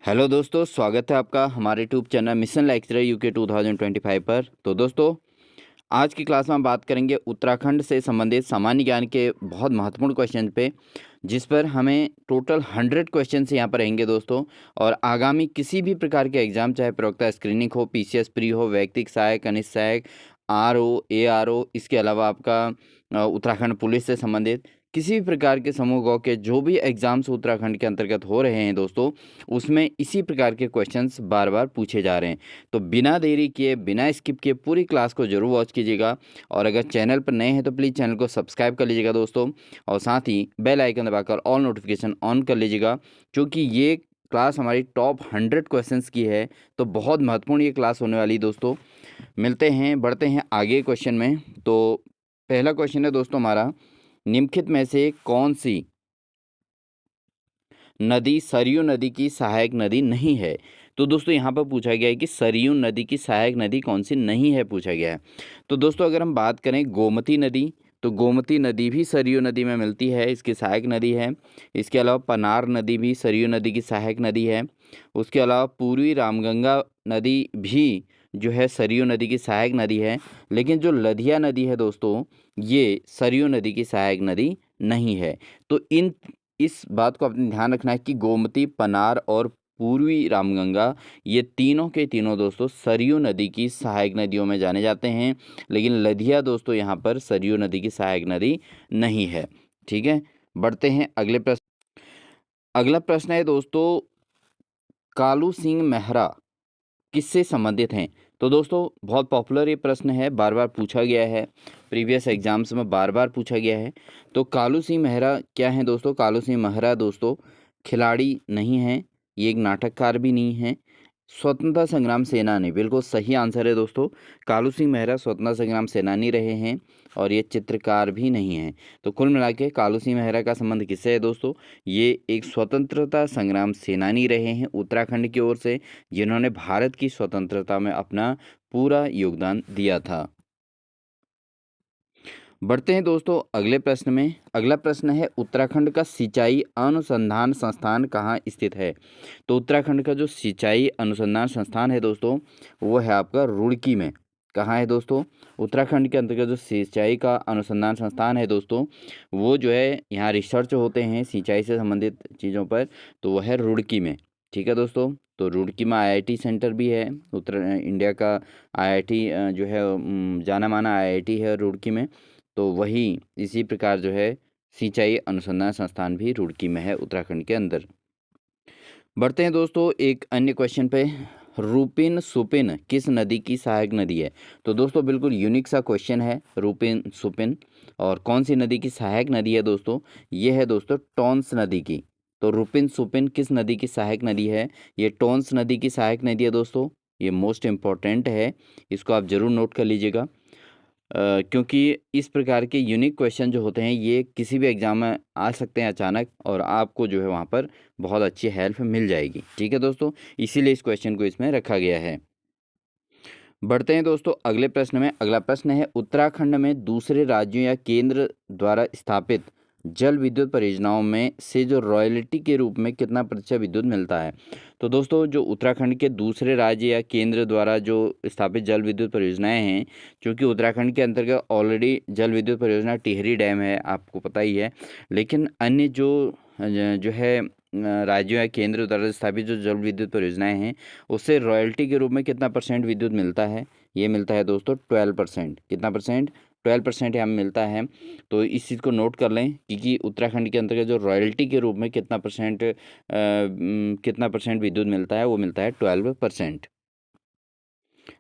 Hello दोस्तों, स्वागत है आपका हमारे YouTube channel mission lecturer UK 2025 पर। तो दोस्तों, आज की क्लास में हम बात करेंगे उत्तराखंड से संबंधित सामान्य ज्ञान के बहुत महत्वपूर्ण क्वेश्चन पे, जिस पर हमें टोटल 100 क्वेश्चन यहाँ पर रहेंगे दोस्तों। और आगामी किसी भी प्रकार के एग्जाम, चाहे प्रवक्ता स्क्रीनिंग हो, पीसीएस प्री हो, वैयक्तिक सहायक, कनिष्ठ सहायक, आरओ, एआरओ, इसके अलावा आपका उत्तराखंड पुलिस से संबंधित किसी भी प्रकार के समूह गौ के जो भी एग्जाम्स उत्तराखंड के अंतर्गत हो रहे हैं दोस्तों, उसमें इसी प्रकार के क्वेश्चंस बार बार पूछे जा रहे हैं। तो बिना देरी किए, बिना स्किप किए पूरी क्लास को जरूर वॉच कीजिएगा। और अगर चैनल पर नए हैं तो प्लीज़ चैनल को सब्सक्राइब कर लीजिएगा दोस्तों, और साथ ही बेल आइकन दबाकर ऑल नोटिफिकेशन ऑन कर लीजिएगा, क्योंकि ये क्लास हमारी टॉप 100 क्वेश्चंस की है। तो बहुत महत्वपूर्ण ये क्लास होने वाली है दोस्तों। मिलते हैं, बढ़ते हैं आगे क्वेश्चन में। तो पहला क्वेश्चन है दोस्तों हमारा, निम्नलिखित में से कौन सी नदी सरयू नदी की सहायक नदी नहीं है। तो दोस्तों यहाँ पर पूछा गया है कि सरयू नदी की सहायक नदी कौन सी नहीं है, पूछा गया है। तो दोस्तों अगर हम बात करें गोमती नदी, तो गोमती नदी भी सरयू नदी में मिलती है, इसकी सहायक नदी है। इसके अलावा पनार नदी भी सरयू नदी की सहायक नदी है। उसके अलावा पूर्वी रामगंगा नदी भी जो है सरयू नदी की सहायक नदी है। लेकिन जो लधिया नदी है दोस्तों, ये सरयू नदी की सहायक नदी नहीं है। तो इस बात को अपने ध्यान रखना है कि गोमती, पनार और पूर्वी रामगंगा, ये तीनों के तीनों दोस्तों सरयू नदी की सहायक नदियों में जाने जाते हैं। लेकिन लधिया दोस्तों यहाँ पर सरयू नदी की सहायक नदी नहीं है। ठीक है, बढ़ते हैं अगले प्रश्न। अगला प्रश्न है दोस्तों, कालू सिंह मेहरा किससे संबंधित हैं। तो दोस्तों बहुत पॉपुलर ये प्रश्न है, बार बार पूछा गया है, प्रीवियस एग्जाम्स में बार बार पूछा गया है। तो कालू सिंह मेहरा क्या है दोस्तों? कालू सिंह मेहरा दोस्तों खिलाड़ी नहीं है, ये एक नाटककार भी नहीं है, स्वतंत्रता संग्राम सेनानी, बिल्कुल सही आंसर है दोस्तों। कालू सिंह मेहरा स्वतंत्रता संग्राम सेनानी रहे हैं, और ये चित्रकार भी नहीं है। तो कुल मिला के कालू सिंह मेहरा का संबंध किससे है दोस्तों? ये एक स्वतंत्रता संग्राम सेनानी रहे हैं उत्तराखंड की ओर से, जिन्होंने भारत की स्वतंत्रता में अपना पूरा योगदान दिया था। बढ़ते हैं दोस्तों अगले प्रश्न में। अगला प्रश्न है, उत्तराखंड का सिंचाई अनुसंधान संस्थान कहाँ स्थित है। तो उत्तराखंड का जो सिंचाई अनुसंधान संस्थान है दोस्तों, वो है आपका रुड़की में। कहाँ है दोस्तों? उत्तराखंड के अंतर्गत जो सिंचाई का अनुसंधान संस्थान है दोस्तों, वो जो है यहाँ रिसर्च होते हैं सिंचाई से संबंधित चीज़ों पर, तो वह है रुड़की में। ठीक है दोस्तों, तो रुड़की में आईआईटी सेंटर भी है। उत्तर इंडिया का आईआईटी जो है जाना माना आईआईटी है रुड़की में। तो वही इसी प्रकार जो है सिंचाई अनुसंधान संस्थान भी रुड़की में है उत्तराखंड के अंदर। बढ़ते हैं दोस्तों एक अन्य क्वेश्चन पे, रूपिन सुपिन किस नदी की सहायक नदी है। तो दोस्तों बिल्कुल यूनिक सा क्वेश्चन है, रूपिन सुपिन और कौन सी नदी की सहायक नदी है दोस्तों? ये है दोस्तों टॉन्स नदी की। तो रूपिन सुपिन किस नदी की सहायक नदी है? ये टॉन्स नदी की सहायक नदी है दोस्तों। ये मोस्ट इम्पॉर्टेंट है, इसको आप जरूर नोट कर लीजिएगा। क्योंकि इस प्रकार के यूनिक क्वेश्चन जो होते हैं, ये किसी भी एग्ज़ाम में आ सकते हैं अचानक, और आपको जो है वहाँ पर बहुत अच्छी हेल्प मिल जाएगी। ठीक है दोस्तों, इसीलिए इस क्वेश्चन को इसमें रखा गया है। बढ़ते हैं दोस्तों अगले प्रश्न में। अगला प्रश्न है, उत्तराखंड में दूसरे राज्यों या केंद्र द्वारा स्थापित जल विद्युत परियोजनाओं में से जो रॉयल्टी के रूप में कितना प्रतिशत विद्युत मिलता है। तो दोस्तों जो उत्तराखंड के दूसरे राज्य या केंद्र द्वारा जो स्थापित जल विद्युत परियोजनाएं हैं, क्योंकि उत्तराखंड के अंतर्गत ऑलरेडी जल विद्युत परियोजना टिहरी डैम है, आपको पता ही है। लेकिन अन्य जो है राज्यों या केंद्र द्वारा स्थापित जो जल विद्युत परियोजनाएं हैं, उससे रॉयल्टी के रूप में कितना परसेंट विद्युत मिलता है? ये मिलता है दोस्तों 12%। कितना परसेंट? 12% हमें मिलता है। तो इस चीज़ को नोट कर लें कि उत्तराखंड के अंतर्गत जो रॉयल्टी के रूप में कितना परसेंट विद्युत मिलता है, वो मिलता है 12%।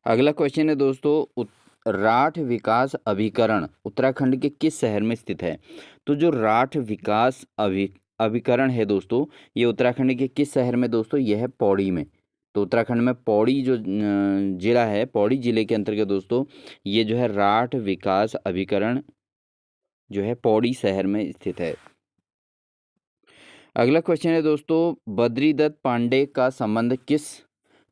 अगला क्वेश्चन है दोस्तों, राठ विकास अभिकरण उत्तराखंड के किस शहर में स्थित है। तो जो राठ विकास अभिकरण है दोस्तों, ये उत्तराखंड के किस शहर में दोस्तों? यह है पौड़ी में। तो उत्तराखंड में पौड़ी जो जिला है, पौड़ी जिले के अंतर्गत दोस्तों ये जो है राठ विकास अभिकरण जो है पौड़ी शहर में स्थित है। अगला क्वेश्चन है दोस्तों, बद्रीदत्त पांडे का संबंध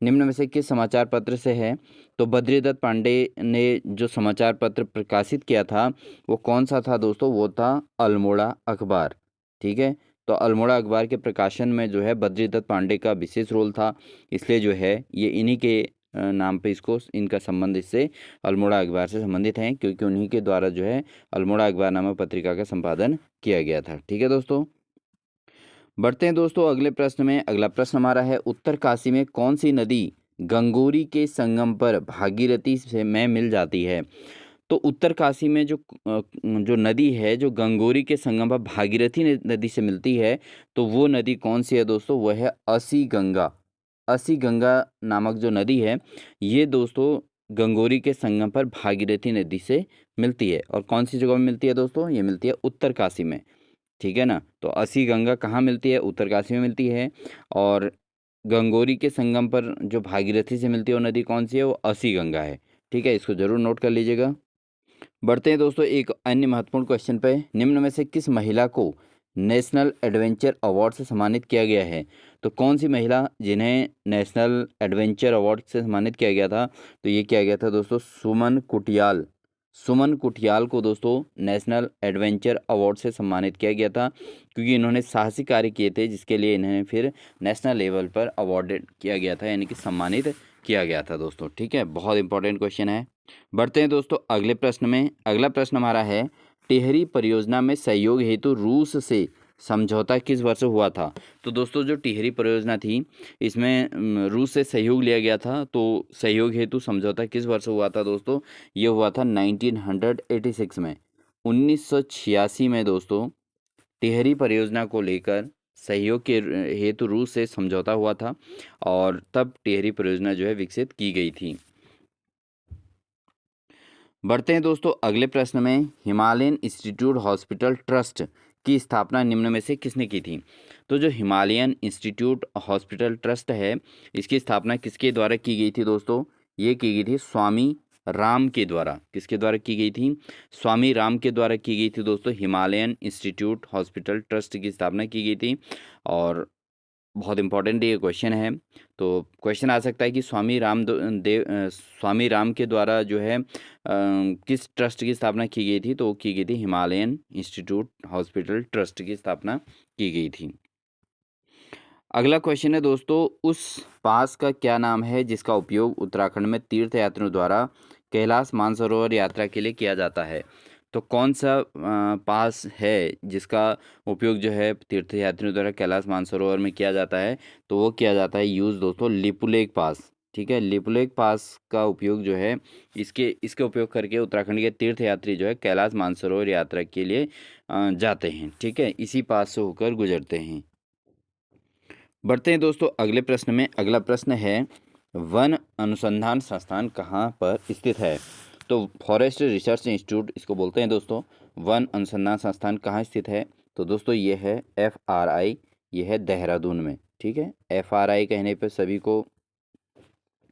निम्न में से किस समाचार पत्र से है। तो बद्रीदत्त पांडे ने जो समाचार पत्र प्रकाशित किया था, वो कौन सा था दोस्तों? वो था अल्मोड़ा अखबार। ठीक है, तो अल्मोड़ा अखबार के प्रकाशन में जो है बद्रीदत्त पांडे का विशेष रोल था, इसलिए जो है ये इन्हीं के नाम पे इसको इनका संबंध इससे अल्मोड़ा अखबार से संबंधित है, क्योंकि उन्हीं के द्वारा जो है अल्मोड़ा अखबार नामक पत्रिका का संपादन किया गया था। ठीक है दोस्तों, बढ़ते हैं दोस्तों अगले प्रश्न में। अगला प्रश्न हमारा है, उत्तरकाशी में कौन सी नदी गंगोरी के संगम पर भागीरथी से में मिल जाती है? तो उत्तरकाशी में जो नदी है जो गंगोरी के संगम पर भागीरथी नदी से मिलती है, तो वो नदी कौन सी है दोस्तों? वह है असी गंगा। असी गंगा नामक जो नदी है, ये दोस्तों गंगोरी के संगम पर भागीरथी नदी से मिलती है। और कौन सी जगह में मिलती है दोस्तों? ये मिलती है उत्तरकाशी में। ठीक है ना, तो असी गंगा कहाँ मिलती है? उत्तरकाशी में मिलती है। और गंगोरी के संगम पर जो भागीरथी से मिलती है वो नदी कौन सी है? वो असी गंगा है। ठीक है, इसको जरूर नोट कर लीजिएगा। बढ़ते हैं दोस्तों एक अन्य महत्वपूर्ण क्वेश्चन पे। निम्न में से किस महिला को नेशनल एडवेंचर अवार्ड से सम्मानित किया गया है? तो कौन सी महिला जिन्हें नेशनल एडवेंचर अवार्ड से सम्मानित किया गया था? तो ये किया गया था दोस्तों सुमन कुटियाल। सुमन कुटियाल को दोस्तों नेशनल एडवेंचर अवार्ड से सम्मानित किया गया था, क्योंकि इन्होंने साहसी कार्य किए थे, जिसके लिए इन्हें फिर नेशनल लेवल पर अवार्डेड किया गया था, यानी कि सम्मानित किया गया था दोस्तों। ठीक है, बहुत इंपॉर्टेंट क्वेश्चन है। बढ़ते हैं दोस्तों अगले प्रश्न में। अगला प्रश्न हमारा है, टिहरी परियोजना में सहयोग हेतु रूस से समझौता किस वर्ष हुआ था? तो दोस्तों जो टिहरी परियोजना थी, इसमें रूस से सहयोग लिया गया था। तो सहयोग हेतु समझौता किस वर्ष हुआ था दोस्तों? ये हुआ था 1986 में। 1986 में दोस्तों टिहरी परियोजना को लेकर सहयोग के हेतु रूस से समझौता हुआ था, और तब टिहरी परियोजना जो है विकसित की गई थी। बढ़ते हैं दोस्तों अगले प्रश्न में। हिमालयन इंस्टीट्यूट हॉस्पिटल ट्रस्ट की स्थापना निम्न में से किसने की थी? तो जो हिमालयन इंस्टीट्यूट हॉस्पिटल ट्रस्ट है, इसकी स्थापना किसके द्वारा की गई थी दोस्तों? ये की गई थी स्वामी राम के द्वारा। किसके द्वारा की गई थी? स्वामी राम के द्वारा की गई थी दोस्तों। हिमालयन इंस्टीट्यूट हॉस्पिटल ट्रस्ट की स्थापना की गई थी। और बहुत इंपॉर्टेंट ये क्वेश्चन है। तो क्वेश्चन आ सकता है कि स्वामी राम के द्वारा जो है किस ट्रस्ट की स्थापना की गई थी? तो वो की गई थी हिमालयन इंस्टीट्यूट हॉस्पिटल ट्रस्ट की स्थापना की गई थी। अगला क्वेश्चन है दोस्तों, उस पास का क्या नाम है जिसका उपयोग उत्तराखंड में तीर्थ यात्रियों द्वारा कैलाश मानसरोवर यात्रा के लिए किया जाता है? तो कौन सा पास है जिसका उपयोग जो है तीर्थयात्रियों द्वारा कैलाश मानसरोवर में किया जाता है? तो वो किया जाता है यूज़ दोस्तों लिपुलेख पास। ठीक है, लिपुलेख पास का उपयोग जो है इसके उपयोग करके उत्तराखंड के तीर्थयात्री जो है कैलाश मानसरोवर यात्रा के लिए जाते हैं। ठीक है, इसी पास से होकर गुजरते हैं। बढ़ते हैं दोस्तों अगले प्रश्न में। अगला प्रश्न है, वन अनुसंधान संस्थान कहाँ पर स्थित है? तो फॉरेस्ट रिसर्च इंस्टीट्यूट इसको बोलते हैं दोस्तों। वन अनुसंधान संस्थान कहाँ स्थित है? तो दोस्तों ये है FRI, ये है देहरादून में। ठीक है, FRI कहने पे सभी को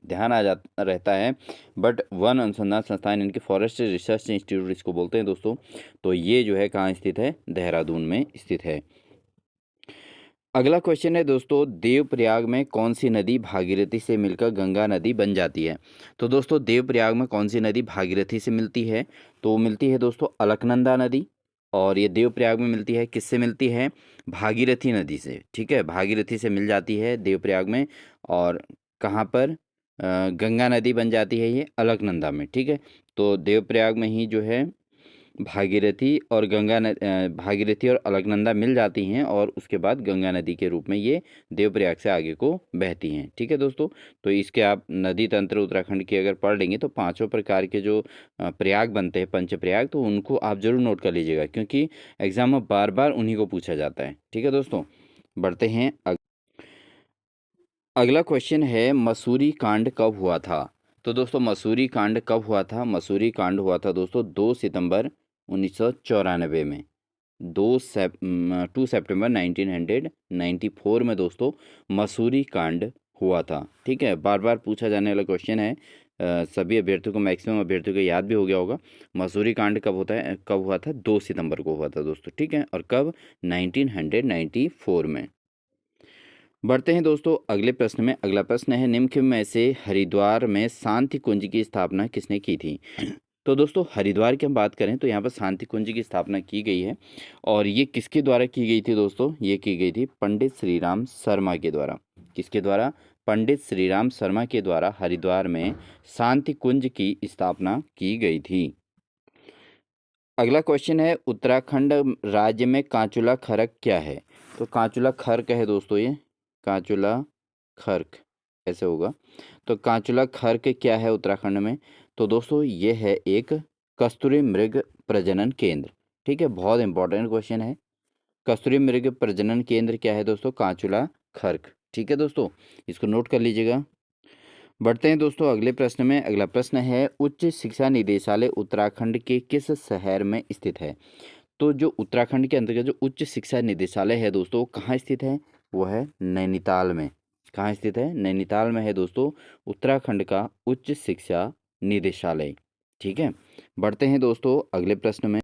ध्यान आ जाता रहता है, बट वन अनुसंधान संस्थान इनके फॉरेस्ट रिसर्च इंस्टीट्यूट इसको बोलते हैं दोस्तों। तो ये जो है कहाँ स्थित है? देहरादून में स्थित है। अगला क्वेश्चन है दोस्तों, देवप्रयाग में कौन सी नदी भागीरथी से मिलकर गंगा नदी बन जाती है? तो दोस्तों देवप्रयाग में कौन सी नदी भागीरथी से मिलती है? तो मिलती है दोस्तों अलकनंदा नदी। और ये देवप्रयाग में मिलती है, किससे मिलती है? भागीरथी नदी से। ठीक है, भागीरथी से मिल जाती है देवप्रयाग में। और कहाँ पर गंगा नदी बन जाती है? ये अलकनंदा में। ठीक है, तो देवप्रयाग में ही जो है भागीरथी और अलकनंदा मिल जाती हैं, और उसके बाद गंगा नदी के रूप में ये देवप्रयाग से आगे को बहती हैं। ठीक है दोस्तों, तो इसके आप नदी तंत्र उत्तराखंड की अगर पढ़ लेंगे तो पांचों प्रकार के जो प्रयाग बनते हैं, पंचप्रयाग, तो उनको आप जरूर नोट कर लीजिएगा, क्योंकि एग्जाम में बार बार उन्हीं को पूछा जाता है। ठीक है दोस्तों, बढ़ते हैं अगला क्वेश्चन है, मसूरी कांड कब हुआ था? तो दोस्तों मसूरी कांड कब हुआ था? मसूरी कांड हुआ था दोस्तों 2 सितंबर 1994 में। 2 सितंबर 1994 में दोस्तों मसूरी कांड हुआ था। ठीक है, बार बार पूछा जाने वाला क्वेश्चन है। सभी अभ्यर्थियों को, मैक्सिमम अभ्यर्थियों को याद भी हो गया होगा। मसूरी कांड कब हुआ था? 2 सितंबर को हुआ था दोस्तों। ठीक है, और कब? 1994 में। बढ़ते हैं दोस्तों अगले प्रश्न में। अगला प्रश्न है, निम्न में से हरिद्वार में शांति कुंज की स्थापना किसने की थी? तो दोस्तों हरिद्वार की हम बात करें तो यहाँ पर शांति कुंज की स्थापना की गई है और ये किसके द्वारा की गई थी दोस्तों? ये की गई थी पंडित श्रीराम शर्मा के द्वारा। किसके द्वारा? पंडित श्रीराम शर्मा के द्वारा हरिद्वार में शांति कुंज की स्थापना की गई थी। अगला क्वेश्चन है उत्तराखंड राज्य में कांचुला खर्क क्या है? तो कांचुला खर्क है दोस्तों, ये कांचुला खर्क ऐसे होगा। तो कांचुला खर्क क्या है उत्तराखंड में? तो दोस्तों ये है एक कस्तूरी मृग प्रजनन केंद्र। ठीक है, बहुत इंपॉर्टेंट क्वेश्चन है। कस्तूरी मृग प्रजनन केंद्र क्या है दोस्तों? कांचुला खर्क। ठीक है दोस्तों, इसको नोट कर लीजिएगा। बढ़ते हैं दोस्तों अगले प्रश्न में। अगला प्रश्न है उच्च शिक्षा निदेशालय उत्तराखंड के किस शहर में स्थित है? तो जो उत्तराखंड के अंतर्गत जो उच्च शिक्षा निदेशालय है दोस्तों, वो कहाँ स्थित है? वो है नैनीताल में। कहाँ स्थित है? नैनीताल में है दोस्तों उत्तराखंड का उच्च शिक्षा निदेशालय। ठीक है, बढ़ते हैं दोस्तों अगले प्रश्न में।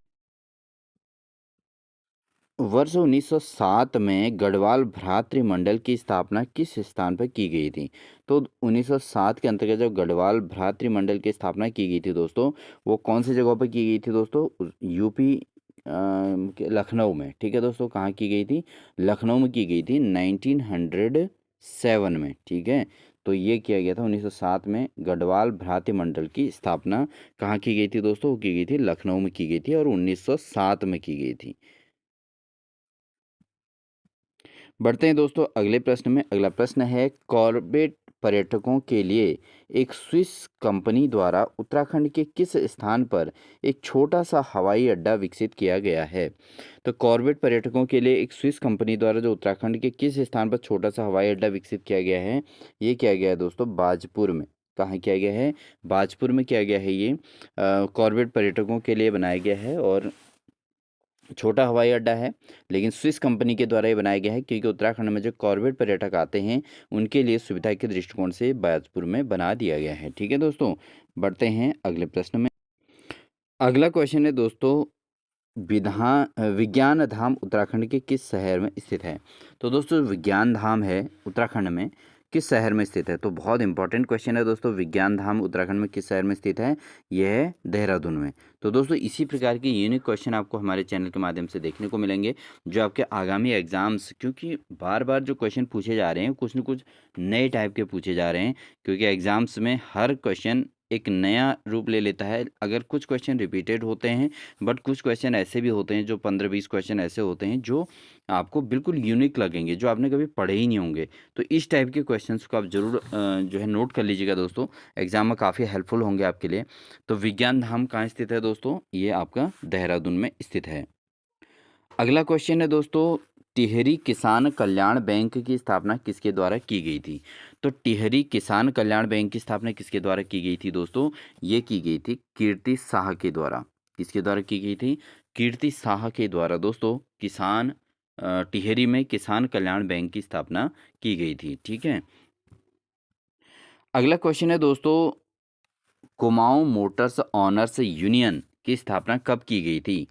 वर्ष 1907 में गढ़वाल भ्रातृमंडल की स्थापना किस स्थान पर की गई थी? तो 1907 के अंतर्गत जब गढ़वाल भ्रातृमंडल की स्थापना की गई थी दोस्तों, वो कौन सी जगह पर की गई थी दोस्तों? यूपी लखनऊ में। ठीक है दोस्तों, कहाँ की गई थी? लखनऊ में की गई थी 1907 में। ठीक है, तो ये किया गया था 1907 में। गढ़वाल भ्रातृमंडल की स्थापना कहाँ की गई थी दोस्तों? वो की गई थी लखनऊ में की गई थी और 1907 में की गई थी। बढ़ते हैं दोस्तों अगले प्रश्न में। अगला प्रश्न है कॉर्बेट पर्यटकों के लिए एक स्विस कंपनी द्वारा उत्तराखंड के किस स्थान पर एक छोटा सा हवाई अड्डा विकसित किया गया है? तो कॉर्बेट पर्यटकों के लिए एक स्विस कंपनी द्वारा जो उत्तराखंड के किस स्थान पर छोटा सा हवाई अड्डा विकसित किया गया है? ये किया गया है दोस्तों बाजपुर में। कहाँ किया गया है? बाजपुर में किया गया है। ये कॉर्बेट पर्यटकों के लिए बनाया गया है और छोटा हवाई अड्डा है, लेकिन स्विस कंपनी के द्वारा ये बनाया गया है क्योंकि उत्तराखंड में जो कॉर्बेट पर्यटक आते हैं उनके लिए सुविधा के दृष्टिकोण से बाजपुर में बना दिया गया है। ठीक है दोस्तों, बढ़ते हैं अगले प्रश्न में। अगला क्वेश्चन है दोस्तों विज्ञान धाम उत्तराखंड के किस शहर में स्थित है? तो दोस्तों विज्ञान धाम है उत्तराखंड में किस शहर में स्थित है? तो बहुत इंपॉर्टेंट क्वेश्चन है दोस्तों, विज्ञान धाम उत्तराखंड में किस शहर में स्थित है? यह है देहरादून में। तो दोस्तों इसी प्रकार के यूनिक क्वेश्चन आपको हमारे चैनल के माध्यम से देखने को मिलेंगे जो आपके आगामी एग्जाम्स, क्योंकि बार बार जो क्वेश्चन पूछे जा रहे हैं कुछ न कुछ नए टाइप के पूछे जा रहे हैं, क्योंकि एग्जाम्स में हर क्वेश्चन एक नया रूप ले लेता है। अगर कुछ क्वेश्चन रिपीटेड होते हैं, बट कुछ क्वेश्चन ऐसे भी होते हैं जो 15-20 क्वेश्चन ऐसे होते हैं जो आपको बिल्कुल यूनिक लगेंगे, जो आपने कभी पढ़े ही नहीं होंगे। तो इस टाइप के क्वेश्चंस को आप ज़रूर जो है नोट कर लीजिएगा दोस्तों, एग्जाम में काफ़ी हेल्पफुल होंगे आपके लिए। तो विज्ञान धाम कहाँ स्थित है दोस्तों? ये आपका देहरादून में स्थित है। अगला क्वेश्चन है दोस्तों टिहरी किसान कल्याण बैंक की स्थापना किसके द्वारा की गई थी? तो टिहरी किसान कल्याण बैंक की स्थापना किसके द्वारा की गई थी दोस्तों? ये की गई थी कीर्ति शाह के द्वारा। किसके द्वारा की गई थी? कीर्ति शाह के द्वारा दोस्तों किसान टिहरी में किसान कल्याण बैंक की स्थापना की गई थी। ठीक है, अगला क्वेश्चन है दोस्तों कुमाऊं मोटर्स ऑनर्स यूनियन की स्थापना कब की गई थी?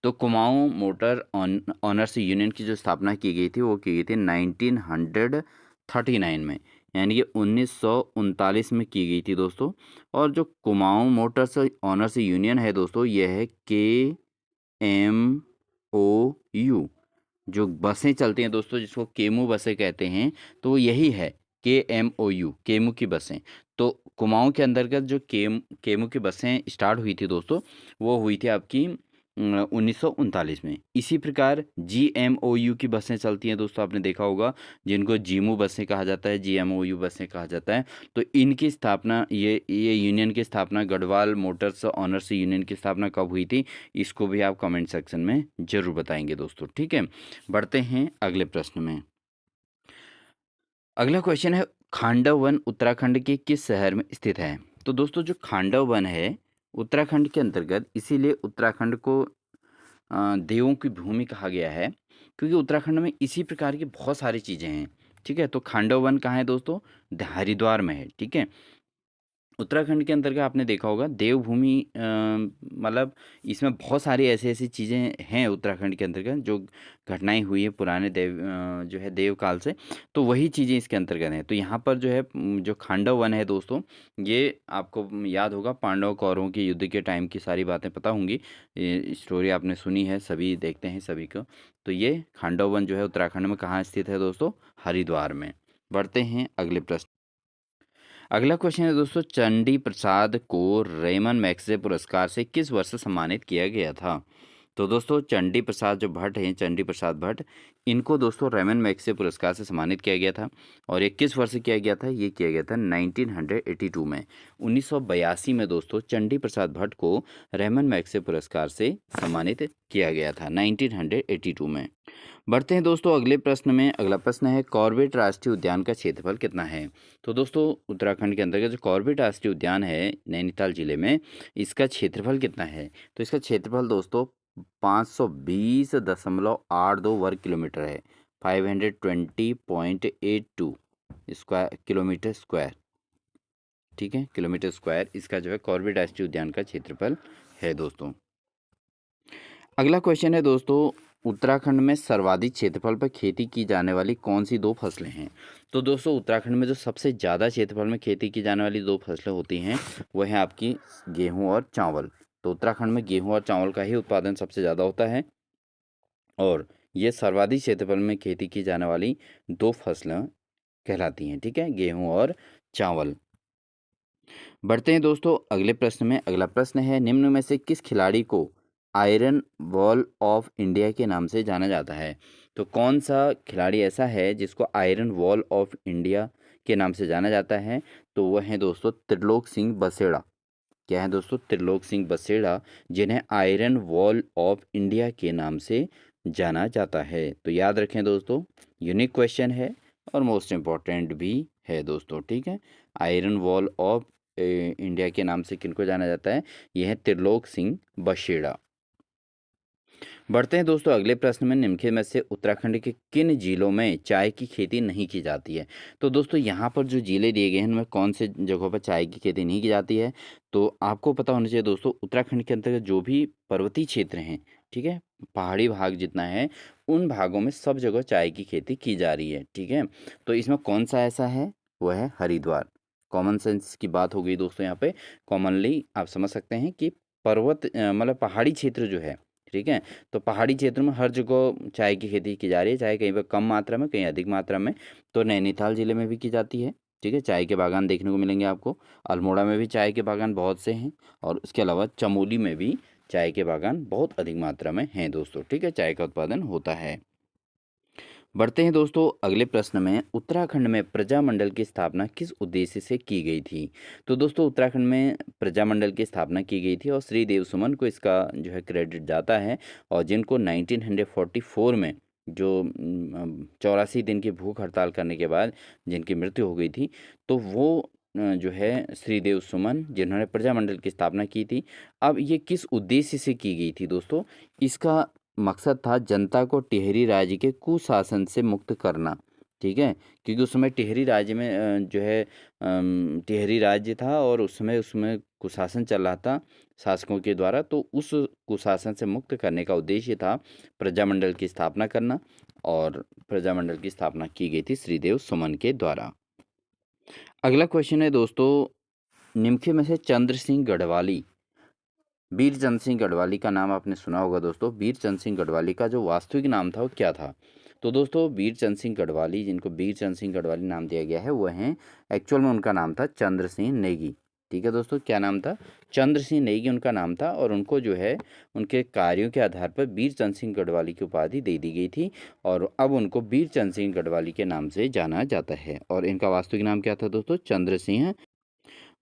तो कुमाऊं मोटर ऑनर्स यूनियन की जो स्थापना की गई थी वो की गई थी 1939 में, यानी कि 1939 में की गई थी दोस्तों। और जो कुमाऊं मोटर्स ऑनर्स यूनियन है दोस्तों ये है KMOU। जो बसें चलती हैं दोस्तों जिसको केमू बसें कहते हैं, तो वो यही है KMOU, केमू की बसें। तो कुमाऊं के अंतर्गत जो केमू की बसें स्टार्ट हुई थी दोस्तों, वो हुई थी आपकी 1939 में। इसी प्रकार GMOU की बसें चलती हैं दोस्तों, आपने देखा होगा जिनको जीमू बसें कहा जाता है, GMOU बसें कहा जाता है। तो इनकी स्थापना ये यूनियन की स्थापना गढ़वाल मोटर्स ऑनर्स यूनियन की स्थापना कब हुई थी? इसको भी आप कमेंट सेक्शन में ज़रूर बताएंगे दोस्तों। ठीक है, बढ़ते हैं अगले प्रश्न में। अगला क्वेश्चन है खांडव वन उत्तराखंड के किस शहर में स्थित है? तो दोस्तों जो खांडव वन है उत्तराखंड के अंतर्गत, इसीलिए उत्तराखंड को देवों की भूमि कहा गया है क्योंकि उत्तराखंड में इसी प्रकार की बहुत सारी चीज़ें हैं। ठीक है, तो खांडव वन कहाँ है दोस्तों? हरिद्वार में है। ठीक है, उत्तराखंड के अंतर्गत आपने देखा होगा देवभूमि, मतलब इसमें बहुत सारी ऐसी-ऐसी चीज़ें हैं उत्तराखंड के अंतर्गत जो घटनाएँ हुई हैं पुराने जो है देव काल से, तो वही चीज़ें इसके अंतर्गत हैं। तो यहाँ पर जो है जो खांडव वन है दोस्तों, ये आपको याद होगा पांडव कौरवों के युद्ध के टाइम की सारी बातें पता होंगी। ये स्टोरी आपने सुनी है, सभी देखते हैं सभी को। तो ये खांडव वन जो है उत्तराखंड में कहाँ स्थित है दोस्तों? हरिद्वार में। बढ़ते हैं अगले प्रश्न। अगला क्वेश्चन है दोस्तों, चंडी प्रसाद को रेमन मैग्सेसे पुरस्कार से किस वर्ष सम्मानित किया गया था? तो दोस्तों चंडी प्रसाद जो भट्ट हैं, चंडी प्रसाद भट्ट, इनको दोस्तों रेमन मैग्सेसे पुरस्कार से सम्मानित किया गया था। और ये किस वर्ष किया गया था? ये किया गया था 1982 में। 1982 में दोस्तों चंडी प्रसाद भट्ट को रेमन मैग्सेसे पुरस्कार से सम्मानित किया गया था 1982 में। बढ़ते हैं दोस्तों अगले प्रश्न में। अगला प्रश्न है, कॉर्बेट राष्ट्रीय उद्यान का क्षेत्रफल कितना है? तो दोस्तों उत्तराखंड के अंतर्गत जो कॉर्बेट राष्ट्रीय उद्यान है नैनीताल जिले में, इसका क्षेत्रफल कितना है? तो इसका क्षेत्रफल दोस्तों 520.82 वर्ग किलोमीटर है। 520.82 स्क्वायर किलोमीटर स्क्वायर। ठीक है, किलोमीटर स्क्वायर इसका जो है कॉर्बेट राष्ट्रीय उद्यान का क्षेत्रफल है दोस्तों। अगला क्वेश्चन है दोस्तों, उत्तराखंड में सर्वाधिक क्षेत्रफल पर खेती की जाने वाली कौन सी दो फसलें हैं? तो दोस्तों उत्तराखंड में जो सबसे ज़्यादा क्षेत्रफल में खेती की जाने वाली दो फसलें होती हैं वो है आपकी गेहूं और चावल। तो उत्तराखंड में गेहूं और चावल का ही उत्पादन सबसे ज़्यादा होता है और ये सर्वाधिक क्षेत्रफल में खेती की जाने वाली दो फसलें कहलाती हैं। ठीक है, गेहूँ और चावल। बढ़ते हैं दोस्तों अगले प्रश्न में। अगला प्रश्न है, निम्न में से किस खिलाड़ी को आयरन वॉल ऑफ इंडिया के नाम से जाना जाता है? तो कौन सा खिलाड़ी ऐसा है जिसको आयरन वॉल ऑफ इंडिया के नाम से जाना जाता है? तो वह है दोस्तों त्रिलोक सिंह बसेड़ा। क्या है दोस्तों? त्रिलोक सिंह बसेड़ा, जिन्हें आयरन वॉल ऑफ इंडिया के नाम से जाना जाता है। तो याद रखें दोस्तों, यूनिक क्वेश्चन है और मोस्ट इम्पॉर्टेंट भी है दोस्तों। ठीक है, आयरन वॉल ऑफ इंडिया के नाम से किनको जाना जाता है? यह है त्रिलोक सिंह बसेड़ा। बढ़ते हैं दोस्तों अगले प्रश्न में। निम्नलिखित में से उत्तराखंड के किन जिलों में चाय की खेती नहीं की जाती है? तो दोस्तों यहाँ पर जो जिले दिए गए हैं उनमें कौन से जगहों पर चाय की खेती नहीं की जाती है? तो आपको पता होना चाहिए दोस्तों, उत्तराखंड के अंतर्गत जो भी पर्वतीय क्षेत्र हैं, ठीक है, पहाड़ी भाग जितना है, उन भागों में सब जगह चाय की खेती की जा रही है। ठीक है, तो इसमें कौन सा ऐसा है? वह है हरिद्वार। कॉमन सेंस की बात हो गई दोस्तों यहाँ पे। कॉमनली आप समझ सकते हैं कि पर्वत मतलब पहाड़ी क्षेत्र जो है, ठीक है, तो पहाड़ी क्षेत्र में हर जगह चाय की खेती की जा रही है, चाहे कहीं पर कम मात्रा में, कहीं अधिक मात्रा में। तो नैनीताल ज़िले में भी की जाती है। ठीक है, चाय के बागान देखने को मिलेंगे आपको। अल्मोड़ा में भी चाय के बागान बहुत से हैं और उसके अलावा चमोली में भी चाय के बागान बहुत अधिक मात्रा में हैं दोस्तों। ठीक है, चाय का उत्पादन होता है। बढ़ते हैं दोस्तों अगले प्रश्न में। उत्तराखंड में प्रजामंडल की स्थापना किस उद्देश्य से की गई थी? तो दोस्तों उत्तराखंड में प्रजामंडल की स्थापना की गई थी और श्री देव सुमन को इसका जो है क्रेडिट जाता है। और जिनको 1944 में जो 84 दिन की भूख हड़ताल करने के बाद जिनकी मृत्यु हो गई थी, तो वो जो है श्री देव सुमन जिन्होंने प्रजामंडल की स्थापना की थी। अब ये किस उद्देश्य से की गई थी दोस्तों? इसका मकसद था जनता को टिहरी राज्य के कुशासन से मुक्त करना। ठीक है, क्योंकि उस समय टिहरी राज्य में जो है टिहरी राज्य था और उस समय उसमें कुशासन चल रहा था शासकों के द्वारा। तो उस कुशासन से मुक्त करने का उद्देश्य था प्रजामंडल की स्थापना करना और प्रजामंडल की स्थापना की गई थी श्रीदेव सुमन के द्वारा। अगला क्वेश्चन है दोस्तों, निम्नलिखित में से चंद्र सिंह गढ़वाली, वीर चंद सिंह गढ़वाली का नाम आपने सुना होगा दोस्तों। वीर चंद सिंह गढ़वाली का जो वास्तविक नाम था वो क्या था? तो दोस्तों वीर चंद सिंह गढ़वाली, जिनको वीर चंद सिंह गढ़वाली नाम दिया गया है, वह हैं एक्चुअल में उनका नाम था चंद्र सिंह नेगी। ठीक है दोस्तों, क्या नाम था? चंद्र सिंह नेगी उनका नाम था और उनको जो है उनके कार्यों के आधार पर वीर चंद सिंह गढ़वाली की उपाधि दे दी गई थी और अब उनको वीर चंद सिंह गढ़वाली के नाम से जाना जाता है। और इनका वास्तविक नाम क्या था दोस्तों? चंद्र सिंह।